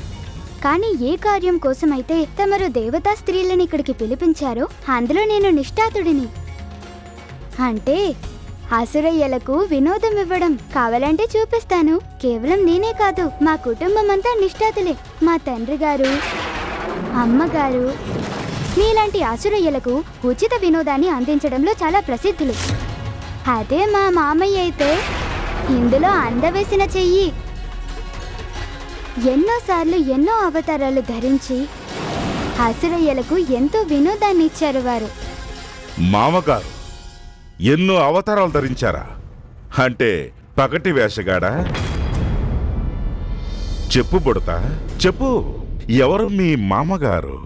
కానీ ఏ కార్యం కోసమైతే తమరు దేవతా స్త్రీలను ఇక్కడికి పిలిపించారో అందులో నేను నిష్ఠాతుడిని. అంటే అసురయ్యలకు వినోదం ఇవ్వడం. కావాలంటే చూపిస్తాను. కేవలం నేనే కాదు, మా కుటుంబం అంతా నిష్ఠాతులే. మా తండ్రి గారు, అమ్మగారు మీలాంటి అసురయ్యలకు ఉచిత వినోదాన్ని అందించడంలో చాలా ప్రసిద్ధులు. అదే మా మామయ్య అయితే ఇందులో అందవేసిన చెయ్యి. ఎన్నోసార్లు ఎన్నో అవతారాలు ధరించి అసురయ్యలకు ఎంతో వినోదాన్ని ఇచ్చారు వారు. మామగారు ఎన్నో అవతారాలు ధరించారా? అంటే పగటి వేషగాడా? చెప్పు బుడతా, చెప్పు, ఎవరు మీ మామగారు?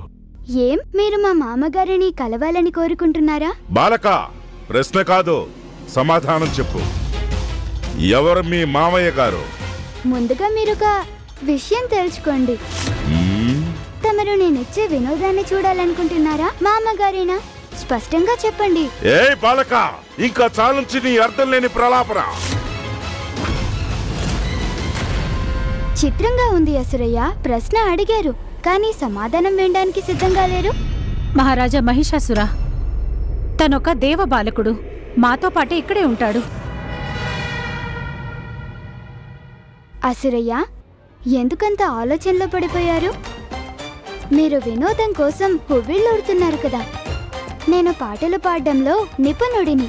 ఏం మీరు మా మామగారిని కలవాలని కోరుకుంటున్నారా? బాలక, ప్రశ్న కాదు, సమాధానం చెప్పు. ఎవరు మీ మామయ్య గారు? ముందుగా మీరొక విషయం తెలుసుకోండి. తమరు నేనిచ్చే వినోదాన్ని చూడాలనుకుంటున్నారా మామగారేనా? స్పష్టంగా చెప్పండి. ఏ బాలక, ఇంకా చాలుంచి నీ అర్థం లేని ప్రలాపన. చిత్రంగా ఉంది అసురయ్య. ప్రశ్న అడిగారు కానీ సమాధానం వినడానికి సిద్ధంగా లేరు. మహారాజా మహిషాసుర తనొక దేవ బాలకుడు, మాతో పాటు ఇక్కడే ఉంటాడు. అసురయ్య, ఎందుకంత ఆలోచనలో పడిపోయారు? మీరు వినోదం కోసం హువ్విళ్ళూడుతున్నారు కదా. నేను పాటలు పాడడంలో నిపుణుడిని.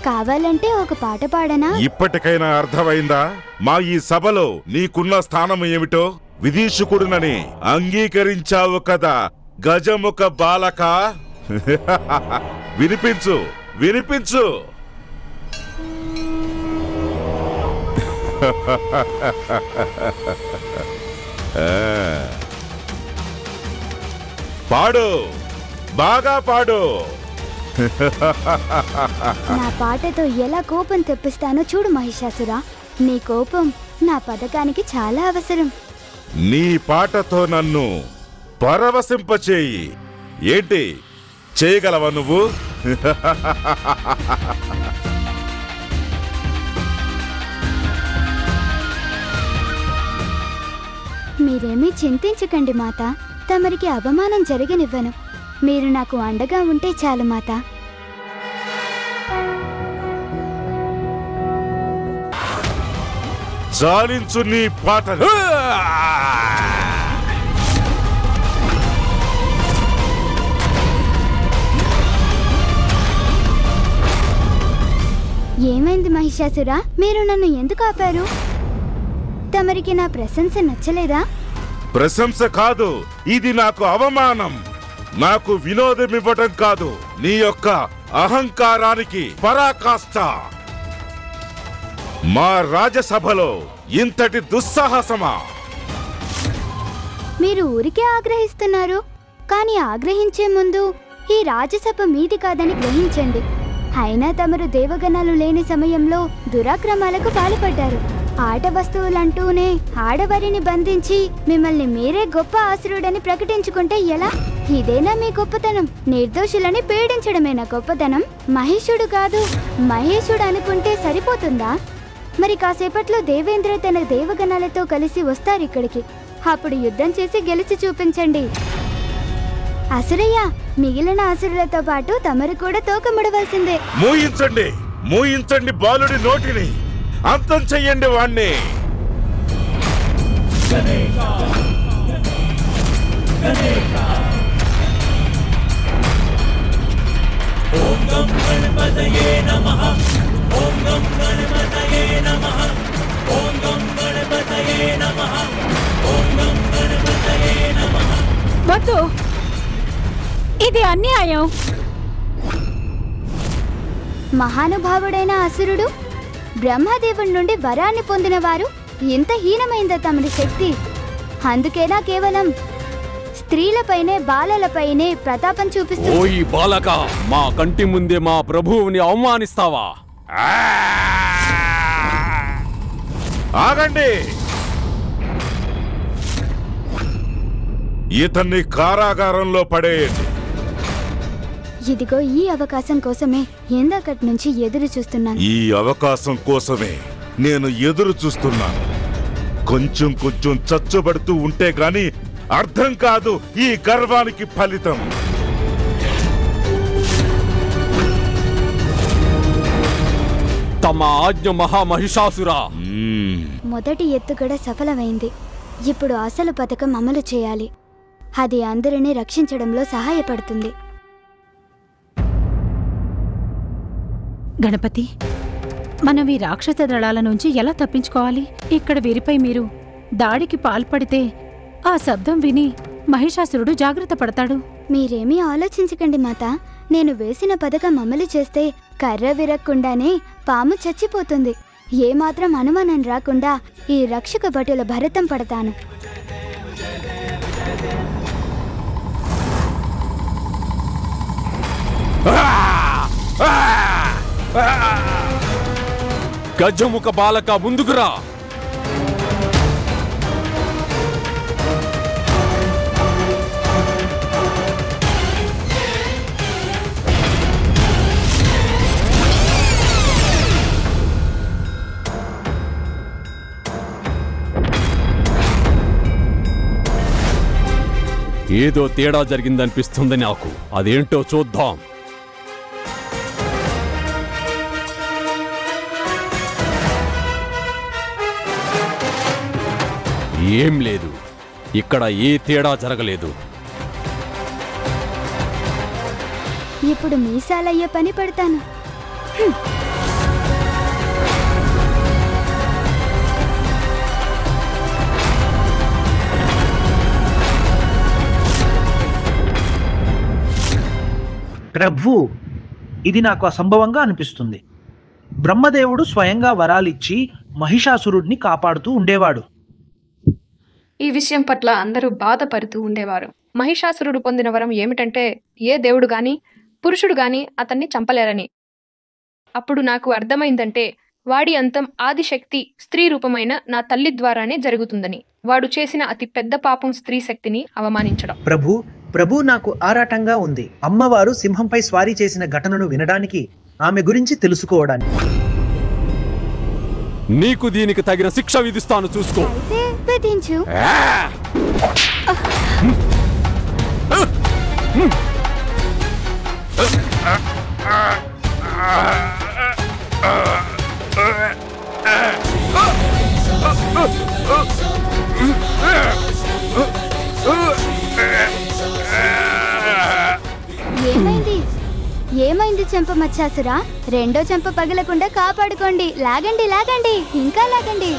కావాలంటే ఒక పాట పాడనా? ఇప్పటికైనా అర్థమైందా మా ఈ సభలో నీకున్న స్థానం ఏమిటో? విదీషకుడునని అంగీకరించావు కదా గజముఖ బాలక. వినిపించు, వినిపించు. పాడు, బాగా పాడు. నా పాటతో ఎలా కోపం తెప్పిస్తానో చూడు మహిషాసురా. నీ కోపం నా పథకానికి చాలా అవసరం. నీ పాటతో నన్ను పరవశింపచేయి. ఏంటి చేయగలవా నువ్వు? మీరేమీ చింతించకండి మాత. తమరికి అవమానం జరగనివ్వను. మీరు నాకు అండగా ఉంటే చాలు మాత. చాలించు నీ పాటలు. ఏమైంది మహిషాసురా? మీరు నన్ను ఎందుకు ఆపారు? తమరికి నా ప్రశంస నచ్చలేదా? ప్రశంస కాదు, ఇది నాకు అవమానం. నాకు వినోదం ఇవ్వటం కాదు, నీ యొక్క అహంకారానికి పరాకాష్ట. మా రాజసభలో ఇంతటి దుస్సాహసమా? మీరు ఊరికే ఆగ్రహిస్తున్నారు. కానీ ఆగ్రహించే ముందు ఈ రాజసభ మీది కాదని గ్రహించండి. అయినా తమరు దేవగణాలు లేని సమయంలో దురాక్రమాలకు పాల్పడ్డారు. ఆట వస్తువులంటూనే ఆడవారిని బంధించి మిమ్మల్ని మీరే గొప్ప ఆసురుడని ప్రకటించుకుంటే ఎలా? ఇదేనా మీ గొప్పతనం? నిర్దోషులని పీడించడమేనా గొప్పతనం? మహిషుడు కాదు మహేషుడు అనుకుంటే సరిపోతుందా? మరి కాసేపట్లో దేవేంద్ర తన దేవగణాలతో కలిసి వస్తారు ఇక్కడికి. అప్పుడు యుద్ధం చేసి గెలిచి చూపించండి. అసురయ్య, మిగిలిన అసురులతో పాటు తమరు కూడా తోకముడవలసిందే. మూయించండి, మూయించండి బాలుడి నోటిని. అంతం చెయ్యండి వాణ్ణి. వద్దు, ఇది అన్యాయం. మహానుభావుడైన అసురుడు బ్రహ్మదేవుడి నుండి వరాన్ని పొందిన వారు ఇంత హీనమైందా తమరి శక్తి? అందుకేనా కేవలం స్త్రీలపైనే బాలలపైనే ప్రతాపం చూపిస్తూ? ఓయ్ బాలక, మా కంటి ముందే మా ప్రభువుని అవమానిస్తావా? ఆగండి. ఇతన్ని కారాగారంలో పడేయండి. ఇదిగో ఈ అవకాశం కోసమే ఎందాకటి నుంచి ఎదురు చూస్తున్నాను. ఈ అవకాశం కోసమే నేను ఎదురు చూస్తున్నాను. కొంచెం కొంచెం చచ్చుబడుతూ ఉంటే గాని అర్థం కాదు ఈ గర్వానికి ఫలితం. తమ ఆజ్ఞ మహామహిషాసురా. మొదటి ఎత్తుగడ సఫలమైంది. ఇప్పుడు అసలు పథకం అమలు చేయాలి. అది అందరినీ రక్షించడంలో సహాయపడుతుంది. గణపతి, మనం ఈ రాక్షస దళాల నుంచి ఎలా తప్పించుకోవాలి? ఇక్కడ వీరిపై మీరు దాడికి పాల్పడితే ఆ శబ్దం విని మహిషాసురుడు జాగ్రత్త పడతాడు. మీరేమీ ఆలోచించకండి మాత. నేను వేసిన పథకం అమలు చేస్తే కర్ర విరక్కుండానే పాము చచ్చిపోతుంది. ఏమాత్రం అనుమానం రాకుండా ఈ రక్షక భటుల భరతం పడతాను. గజముఖ బాలక, ముందుకురా! ఏదో తేడా జరిగిందనిపిస్తుంది నాకు. అదేంటో చూద్దాం. ఏం లేదు, ఇక్కడ ఏ తేడా జరగలేదు. ఇప్పుడు మీసాలయ్యే పని పడతాను. ప్రభు, ఇది నాకు అసంభవంగా అనిపిస్తుంది. బ్రహ్మదేవుడు స్వయంగా వరాలిచ్చి మహిషాసురుడిని కాపాడుతూ ఉండేవాడు. ఈ విషయం పట్ల అందరూ బాధపడుతూ ఉండేవారు. మహిషాసురుడు పొందిన వరం ఏమిటంటే ఏ దేవుడు గాని పురుషుడు గాని అతన్ని చంపలేరని. అప్పుడు నాకు అర్థమైందంటే వాడి అంతం ఆదిశక్తి స్త్రీ రూపమైన నా తల్లి ద్వారానే జరుగుతుందని. వాడు చేసిన అతి పెద్ద పాపం స్త్రీ శక్తిని అవమానించడం. ప్రభు నాకు ఆరాటంగా ఉంది. అమ్మవారు సింహంపై స్వారీ చేసిన ఘటనను వినడానికి, ఆమె గురించి తెలుసుకోవడానికి. నీకు దీనికి తగిన శిక్ష విధిస్తాను, చూసుకో. విధించు. ఏమైంది చెంప మచ్చాసురా? రెండో చెంప పగలకుండా కాపాడుకోండి. లాగండి, లాగండి, ఇంకా లాగండి.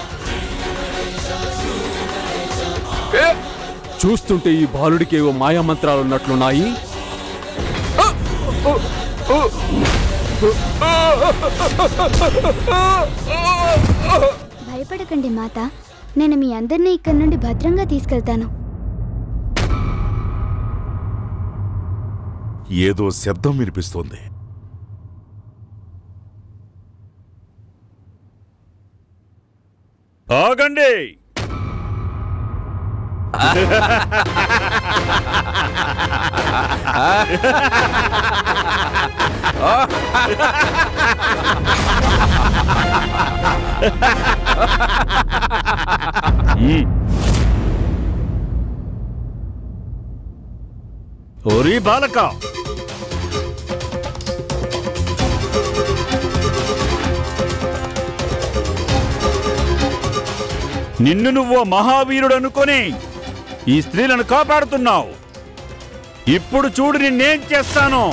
చూస్తుంటే ఈ బాలుడికి ఏవో మాయామంత్రాలున్నట్లున్నాయి. భయపడకండి మాత, నేను మీ అందరినీ ఇక్కడి నుండి భద్రంగా తీసుకెళ్తాను. ఏదో శబ్దం వినిపిస్తోంది. ఆగండి! ఓరి బాలక, నిన్ను నువ్వు మహావీరుడు అనుకొని ఈ స్త్రీలను కాపాడుతున్నావు. ఇప్పుడు చూడు నిన్నేం చేస్తాను.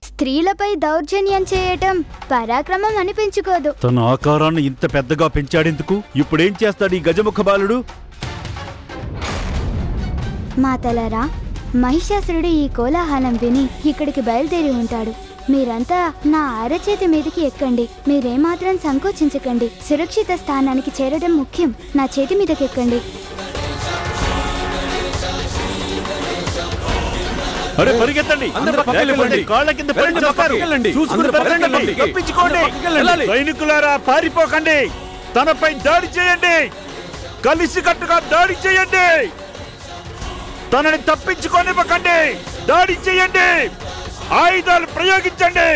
స్త్రీలపై దౌర్జన్యం చేయటం పరాక్రమం అనిపించుకోదు. తన ఆకారాన్ని ఇంత పెద్దగా పెంచాడెందుకు? ఇప్పుడేం చేస్తాడు ఈ గజముఖ బాలుడు? మాతలారా, మహిషాసురుడు ఈ కోలాహలం విని ఇక్కడికి బయలుదేరి ఉంటాడు. మీరంతా నా అరచేతి మీదకి ఎక్కండి. మీరేమాత్రం సంకోచించకండి. సురక్షిత స్థానానికి చేరడం ముఖ్యం. నా చేతి మీదకి ఎక్కండి. అరే పరిగెత్తండి, లేకపోతే కాళ్ళ కింద పడి చేస్తారు. చూసుకుని పరిగెత్తండి, తప్పించుకోండి. సైనికులారా పారిపోకండి, తనపై దాడి చేయండి, కలిసికట్టుగా దాడి చేయండి, తనని తప్పించుకోనివ్వకండి, దాడి చేయండి, ఆయుధాలు ప్రయోగించండి.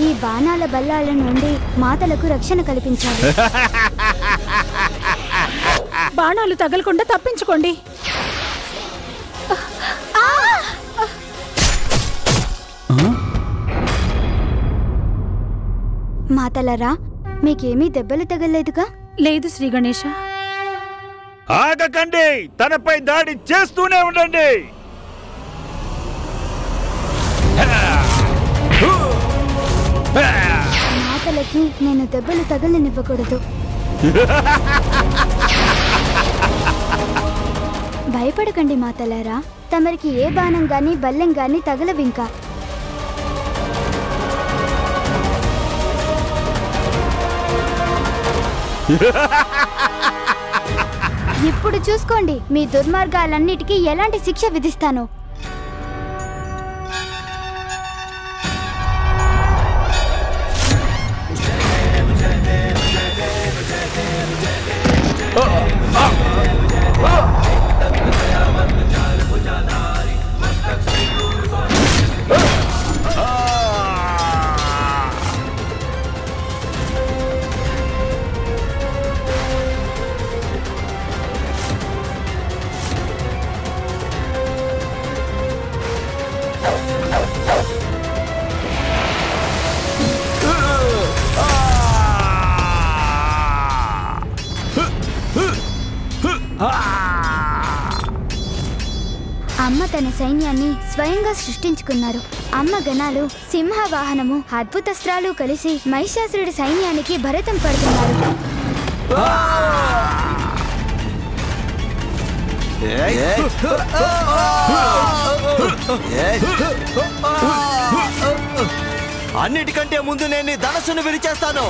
ఈ బాణాల బల్లాల నుండి మాతలకు రక్షణ కల్పించాలి. బాణాలు తగలకుండా తప్పించుకోండి. మాతలరా, మీకేమీ దెబ్బలు తగలేదుగా? లేదు శ్రీ గణేష. ఆగకండి, తనపై దాడి చేస్తూనే ఉండండి. మాతలకి నేను దెబ్బలు తగలనివ్వకూడదు. భయపడకండి మాతలారా, తమరికి ఏ బాణం గాని బల్లెం గాని తగలవింకా. ఇప్పుడు చూసుకోండి మీ దుర్మార్గాలన్నిటికీ ఎలాంటి శిక్ష విధిస్తాను. అమ్మ తన సైన్యాన్ని స్వయంగా సృష్టించుకున్నారు. అమ్మ గణాలు, సింహ వాహనము, అద్భుతస్త్రాలు కలిసి మహిషాసురుడి సైన్యానికి భరతం పడుతున్నారు. అన్నిటికంటే ముందు నేను ధనస్సును విరిచేస్తాను.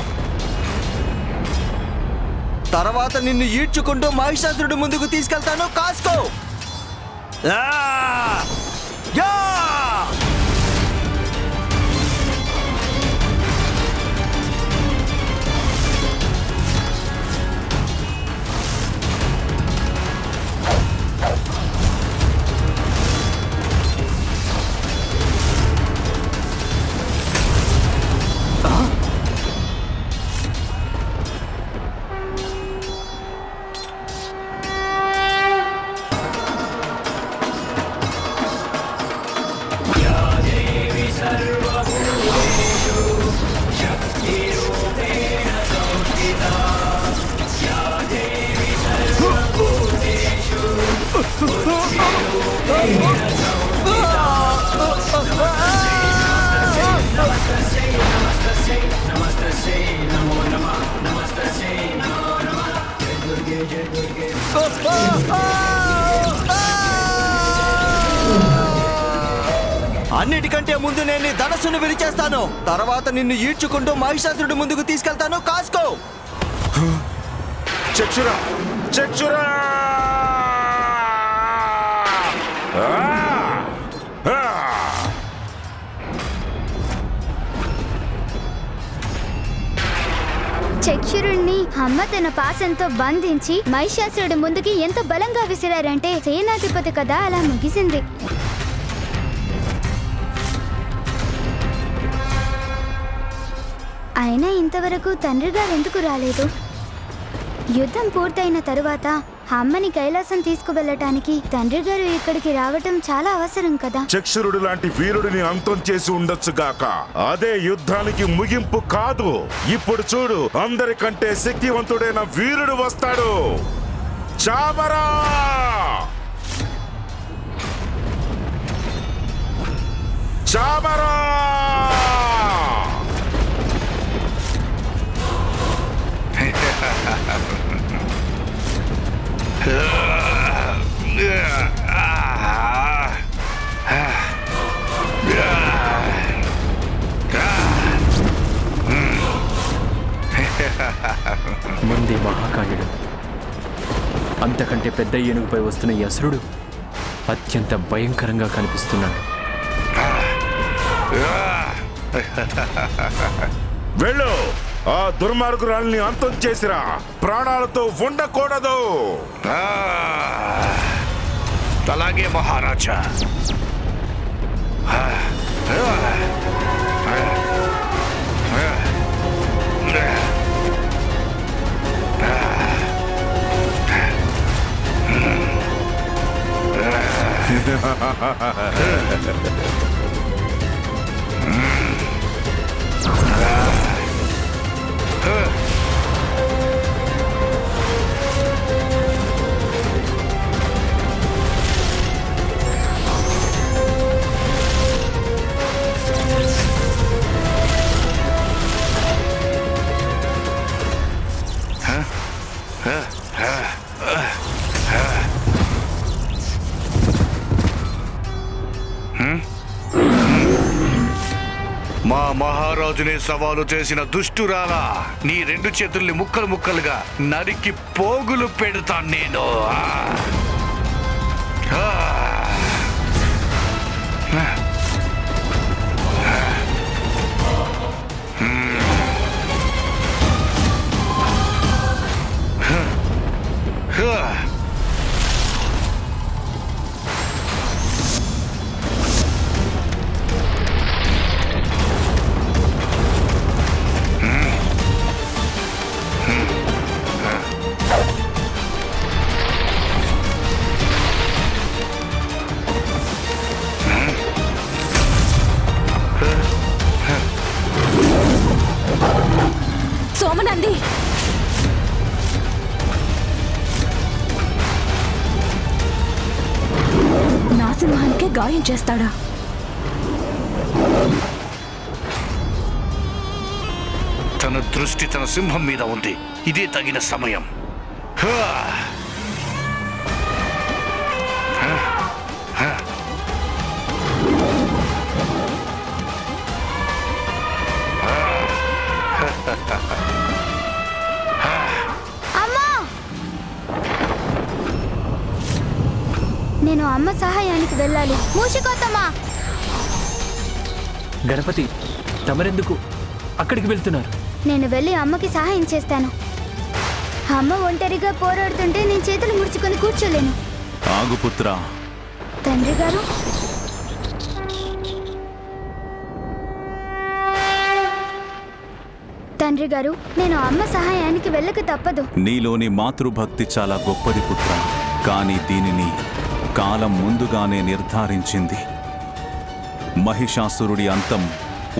తర్వాత నిన్ను ఈడ్చుకుంటూ మహిషాసురుడి ముందుకు తీసుకెళ్తాను. కాసుకో. అన్నిటికంటే ముందు నేను ధనస్సును విరిచేస్తాను. తర్వాత నిన్ను ఈడ్చుకుంటూ మహిషాసురుడి ముందుకు తీసుకెళ్తాను. కాసుకో. చక్షురా, చక్షురా! చక్షురుణ్ణి అమ్మ తన పాసంతో బంధించి మహిషాసురుడి ముందుకి ఎంత బలంగా విసిరారంటే సేనాధిపతి కథ అలా ముగిసింది. అయినా ఇంతవరకు తండ్రి గారు ఎందుకు రాలేదు? యుద్ధం పూర్తయిన తరువాత అమ్మని కైలాసం తీసుకువెళ్ళటానికి తండ్రి గారు ఇక్కడికి రావటం చాలా అవసరం కదా. చక్షురుడు లాంటి వీరుడిని అంతం చేసి ఉండొచ్చుగాక, అదే యుద్ధానికి ముగింపు కాదు. ఇప్పుడు చూడు, అందరికంటే శక్తివంతుడైన వీరుడు వస్తాడు. చామరా! చామరా! ముందే మహాకాయుడు, అంతకంటే పెద్ద ఏనుగుపై వస్తున్న ఈ అసురుడు అత్యంత భయంకరంగా కనిపిస్తున్నాడు. వెళ్ళు, ఆ దుర్మార్గురాల్ని అంతం చేసిరా. ప్రాణాలతో ఉండకూడదు. అలాగే మహారాజా. మా మహారాజునే సవాలు చేసిన దుష్టురాలా, నీ 2 చేతుల్ని ముక్కలు ముక్కలుగా నరికి పోగులు పెడతాను నేను. సోమనంది, నా సింహానికే గాయం చేస్తాడా? తన దృష్టి తన సింహం మీద ఉంది. ఇదే తగిన సమయం. నేను అమ్మ సహాయానికి వెళ్ళాలి. మూషికోత్తమా! గణపతి, తమరెందుకు అక్కడికి వెళ్తున్నారు? నేను వెళ్ళి అమ్మకి సహాయం చేస్తాను. అమ్మ ఒంటరిగా పోరాడుతుంటే నేను చేతులు ముడుచుకొని కూర్చోలేను. ఆగు పుత్రా. తండ్రి గారు, తండ్రి గారు, నేను అమ్మ సహాయానికి వెళ్ళక తప్పదు. నీలోని మాతృభక్తి చాలా గొప్పది పుత్ర. కానీ దీనిని కాలం ముందుగానే నిర్ధారించింది. మహిషాసురుడి అంతం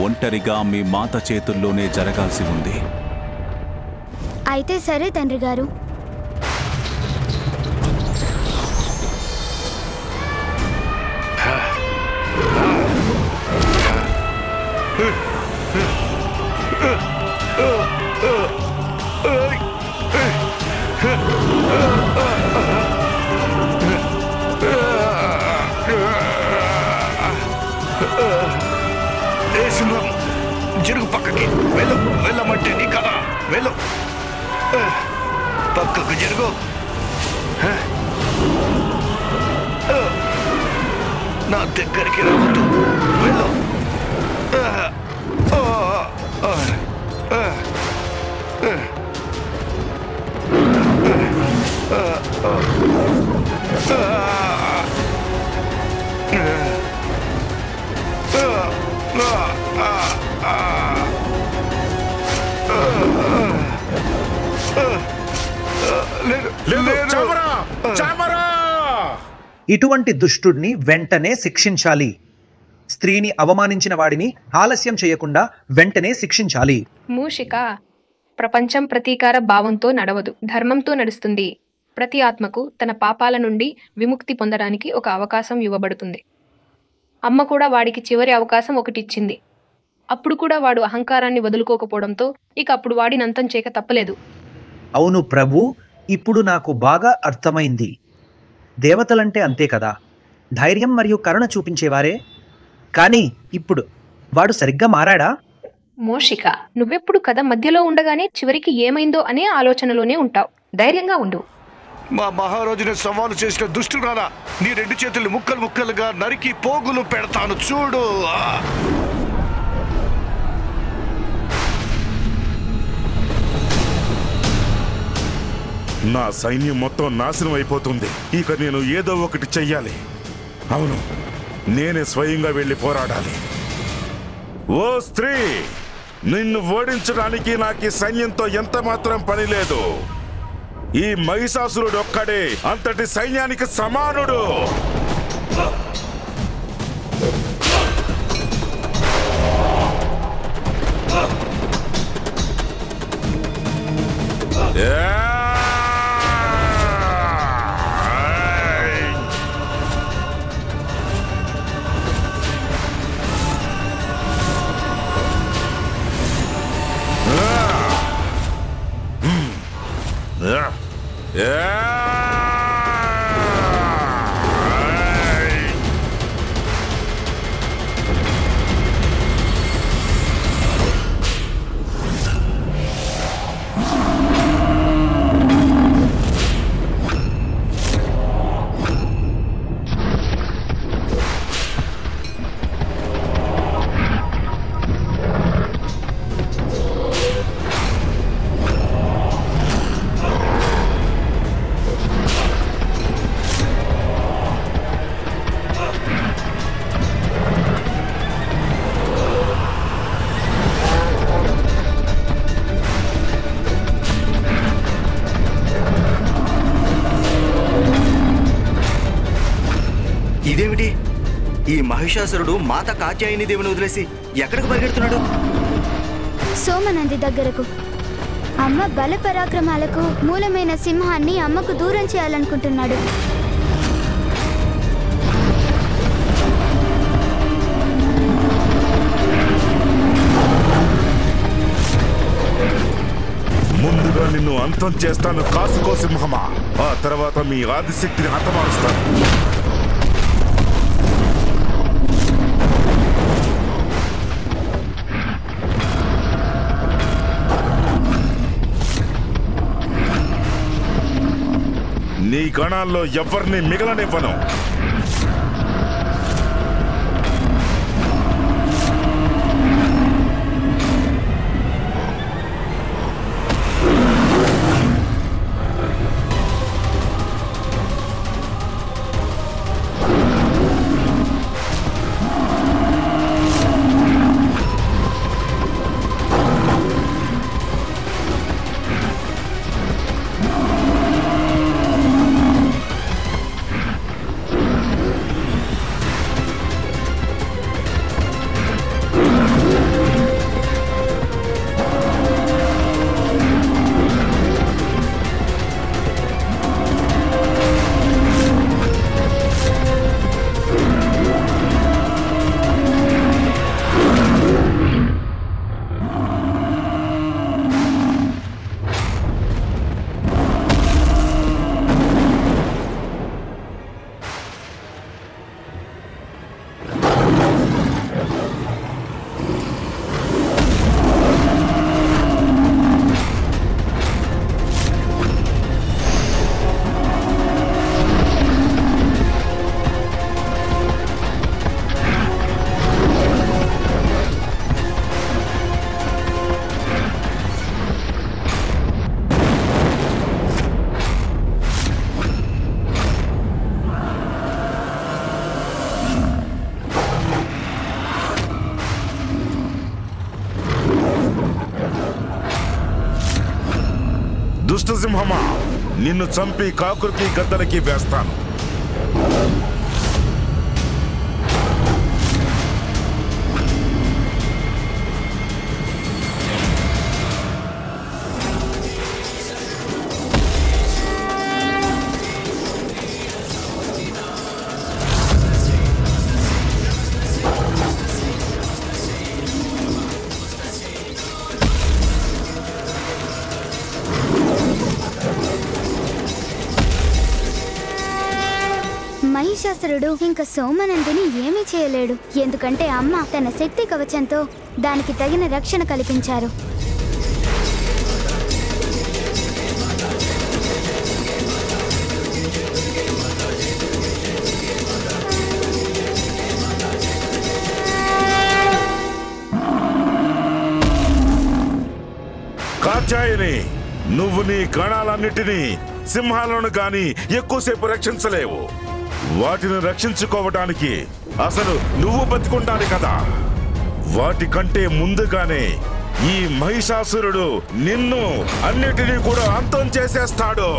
ఒంటరిగా మీ మాత చేతుల్లోనే జరగాల్సి ఉంది. అయితే సరే తండ్రి గారు. జరుగు పక్కకి. వెళ్ళు, వెళ్ళమంటే నీ కదా. వెళ్ళు, పక్కకు జరుగు. నా దగ్గరికి రావద్దు. వెళ్ళు. ఇటువంటి దుష్టుడిని వెంటనే శిక్షించాలి. స్త్రీని అవమానించిన వాడిని ఆలస్యం చేయకుండా వెంటనే శిక్షించాలి. మూషిక ప్రపంచం ప్రతీకార భావంతో నడవదు, ధర్మంతో నడుస్తుంది. ప్రతి ఆత్మకు తన పాపాల నుండి విముక్తి పొందడానికి ఒక అవకాశం ఇవ్వబడుతుంది. అమ్మ కూడా వాడికి చివరి అవకాశం ఒకటి ఇచ్చింది. అప్పుడు కూడా వాడు అహంకారాన్ని వదులుకోకపోవడంతో ఇక అప్పుడు వాడిని అంతం చేయక తప్పలేదు. అవును ప్రభు, ఇప్పుడు నాకు బాగా అర్థమైంది. దేవతలంటే అంతే కదా, ధైర్యం మరియు కరుణ చూపించేవారే. కానీ ఇప్పుడు వాడు సరిగ్గా మారాడా? మోషిక, నువ్వెప్పుడు కథ మధ్యలో ఉండగానే చివరికి ఏమైందో అనే ఆలోచనలోనే ఉంటావు. ధైర్యంగా ఉండు. మా మహారాజుని సవాలు చేసిన దుష్టురాలా, నీ 2 చేతులు ముక్కలు ముక్కలుగా నరికి పోగులు పెడతాను చూడు. నా సైన్యం మొత్తం నాశనం అయిపోతుంది. ఇక నేను ఏదో ఒకటి చెయ్యాలి. అవును, నేనే స్వయంగా వెళ్ళి పోరాడాలి. ఓ స్త్రీ, నిన్ను ఓడించడానికి నాకు ఈ సైన్యంతో ఎంత మాత్రం పని లేదు. ఈ మహిషాసురుడు ఒక్కడే అంతటి సైన్యానికి సమానుడు. ఇదేమిటి? ఈ మహిషాసురుడు మాత కాత్యాయని దేవుని వదిలేసి ఎక్కడికి పరిగెడుతున్నాడు? సోమనంది దగ్గరకు. అమ్మ బల పరాక్రమాలకు మూలమైన సింహాన్ని అమ్మకు దూరం చేయాలనుకుంటున్నాడు. ముందుగా నిన్ను అంతం చేస్తాను కాసుకో సింహమా. ఆ తర్వాత మీ ఆదిశక్తిని హతమారుస్తాను. నీ గణాల్లో ఎవరిని మిగలనివ్వను. దుష్టసింహమా, నిన్ను చంపి కాకులకి గద్దలకి వేస్తాను. మహిషాసురుడు ఇంకా సోమనందిని ఏమీ చేయలేడు, ఎందుకంటే అమ్మ తన శక్తి కవచంతో దానికి తగిన రక్షణ కల్పించారు. కాత్యాయని, నువ్వు నీ గణాలన్నిటినీ సింహాలను గాని ఎక్కువసేపు రక్షించలేవు. వాటిని రక్షించుకోవడానికి అసలు నువ్వు బతికుండాలి కదా. వాటికంటే ముందుగానే ఈ మహిషాసురుడు నిన్ను అన్నిటినీ కూడా అంతం చేసేస్తాడు.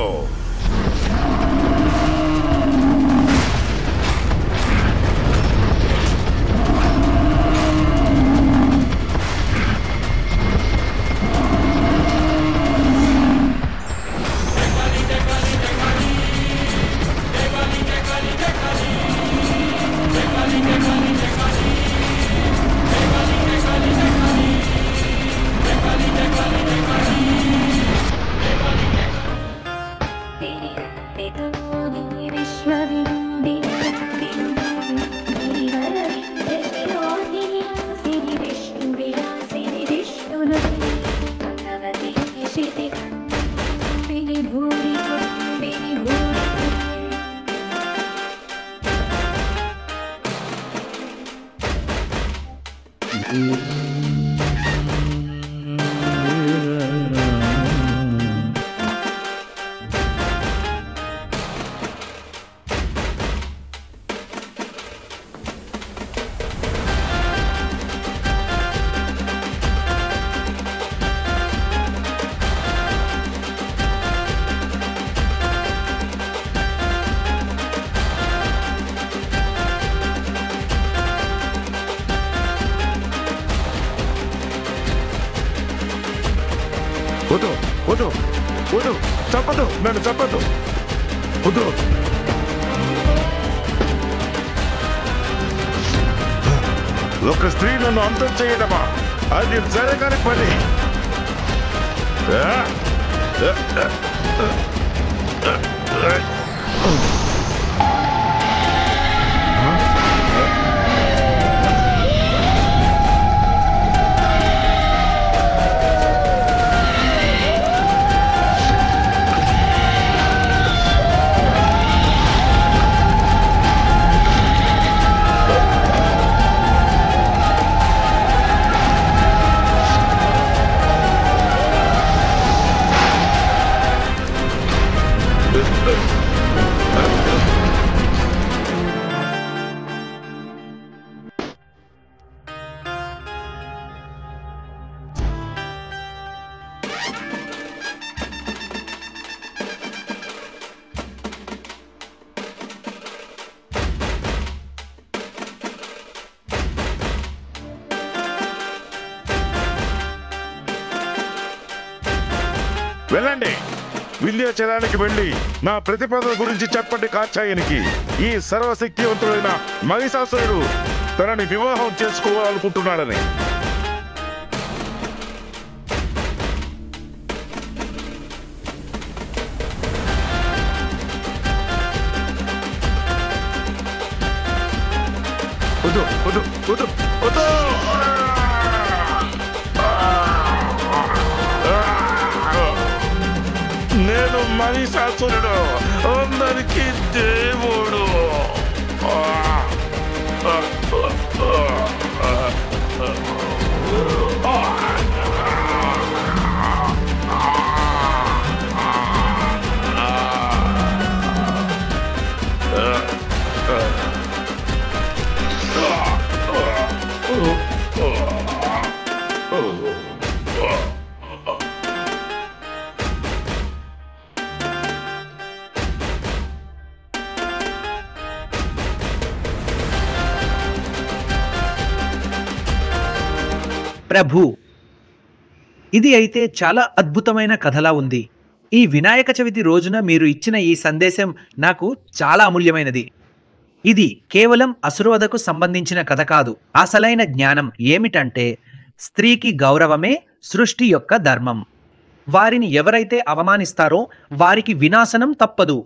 వద్దు వద్దు వద్దు, చంపదు, నన్ను చంపదు, వద్దు. ఒక స్త్రీ నన్ను అంతం చేయడమా? అది జరగని పని. వెళ్ళండి, వింధ్యాచలానికి వెళ్ళి నా ప్రతిపాదన గురించి చెప్పండి కాత్యాయనికి. ఈ సర్వశక్తివంతుడైన మహిషాసురుడు తనని వివాహం చేసుకోవాలనుకుంటున్నాడని. వద్దు వద్దు వద్దు వద్దు. నేను మహిషాసురుడు, అందరికీ దేవుడు. ప్రభు, ఇది అయితే చాలా అద్భుతమైన కథలా ఉంది. ఈ వినాయక చవితి రోజున మీరు ఇచ్చిన ఈ సందేశం నాకు చాలా అమూల్యమైనది. ఇది కేవలం అసురవధకు సంబంధించిన కథ కాదు. అసలైన జ్ఞానం ఏమిటంటే స్త్రీకి గౌరవమే సృష్టి యొక్క ధర్మం. వారిని ఎవరైతే అవమానిస్తారో వారికి వినాశనం తప్పదు.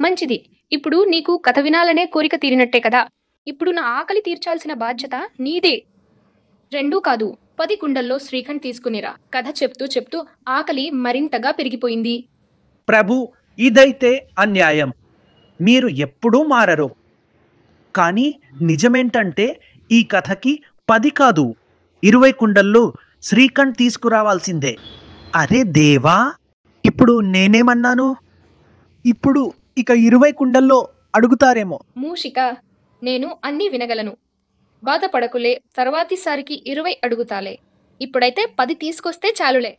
మంచిది, ఇప్పుడు నీకు కథ వినాలనే కోరిక తీరినట్టే కదా. ఇప్పుడు నా ఆకలి తీర్చాల్సిన బాధ్యత నీదే. 2 కాదు 10 కుండల్లో శ్రీఖండ్ తీసుకునిరా. కథ చెప్తూ చెప్తూ ఆకలి మరింతగా పెరిగిపోయింది. ప్రభు, ఇదైతే అన్యాయం. మీరు ఎప్పుడూ మారరు. కానీ నిజమేంటంటే ఈ కథకి 10 కాదు 20 కుండల్లో శ్రీఖండ్ తీసుకురావాల్సిందే. అరే దేవా, ఇప్పుడు నేనేమన్నాను? ఇప్పుడు ఇక 20 కుండల్లో అడుగుతారేమో. మూషిక, నేను అన్నీ వినగలను. బాధపడకులే, తర్వాతిసారికి 20 అడుగుతాలే. ఇప్పుడైతే 10 తీసుకొస్తే చాలులే.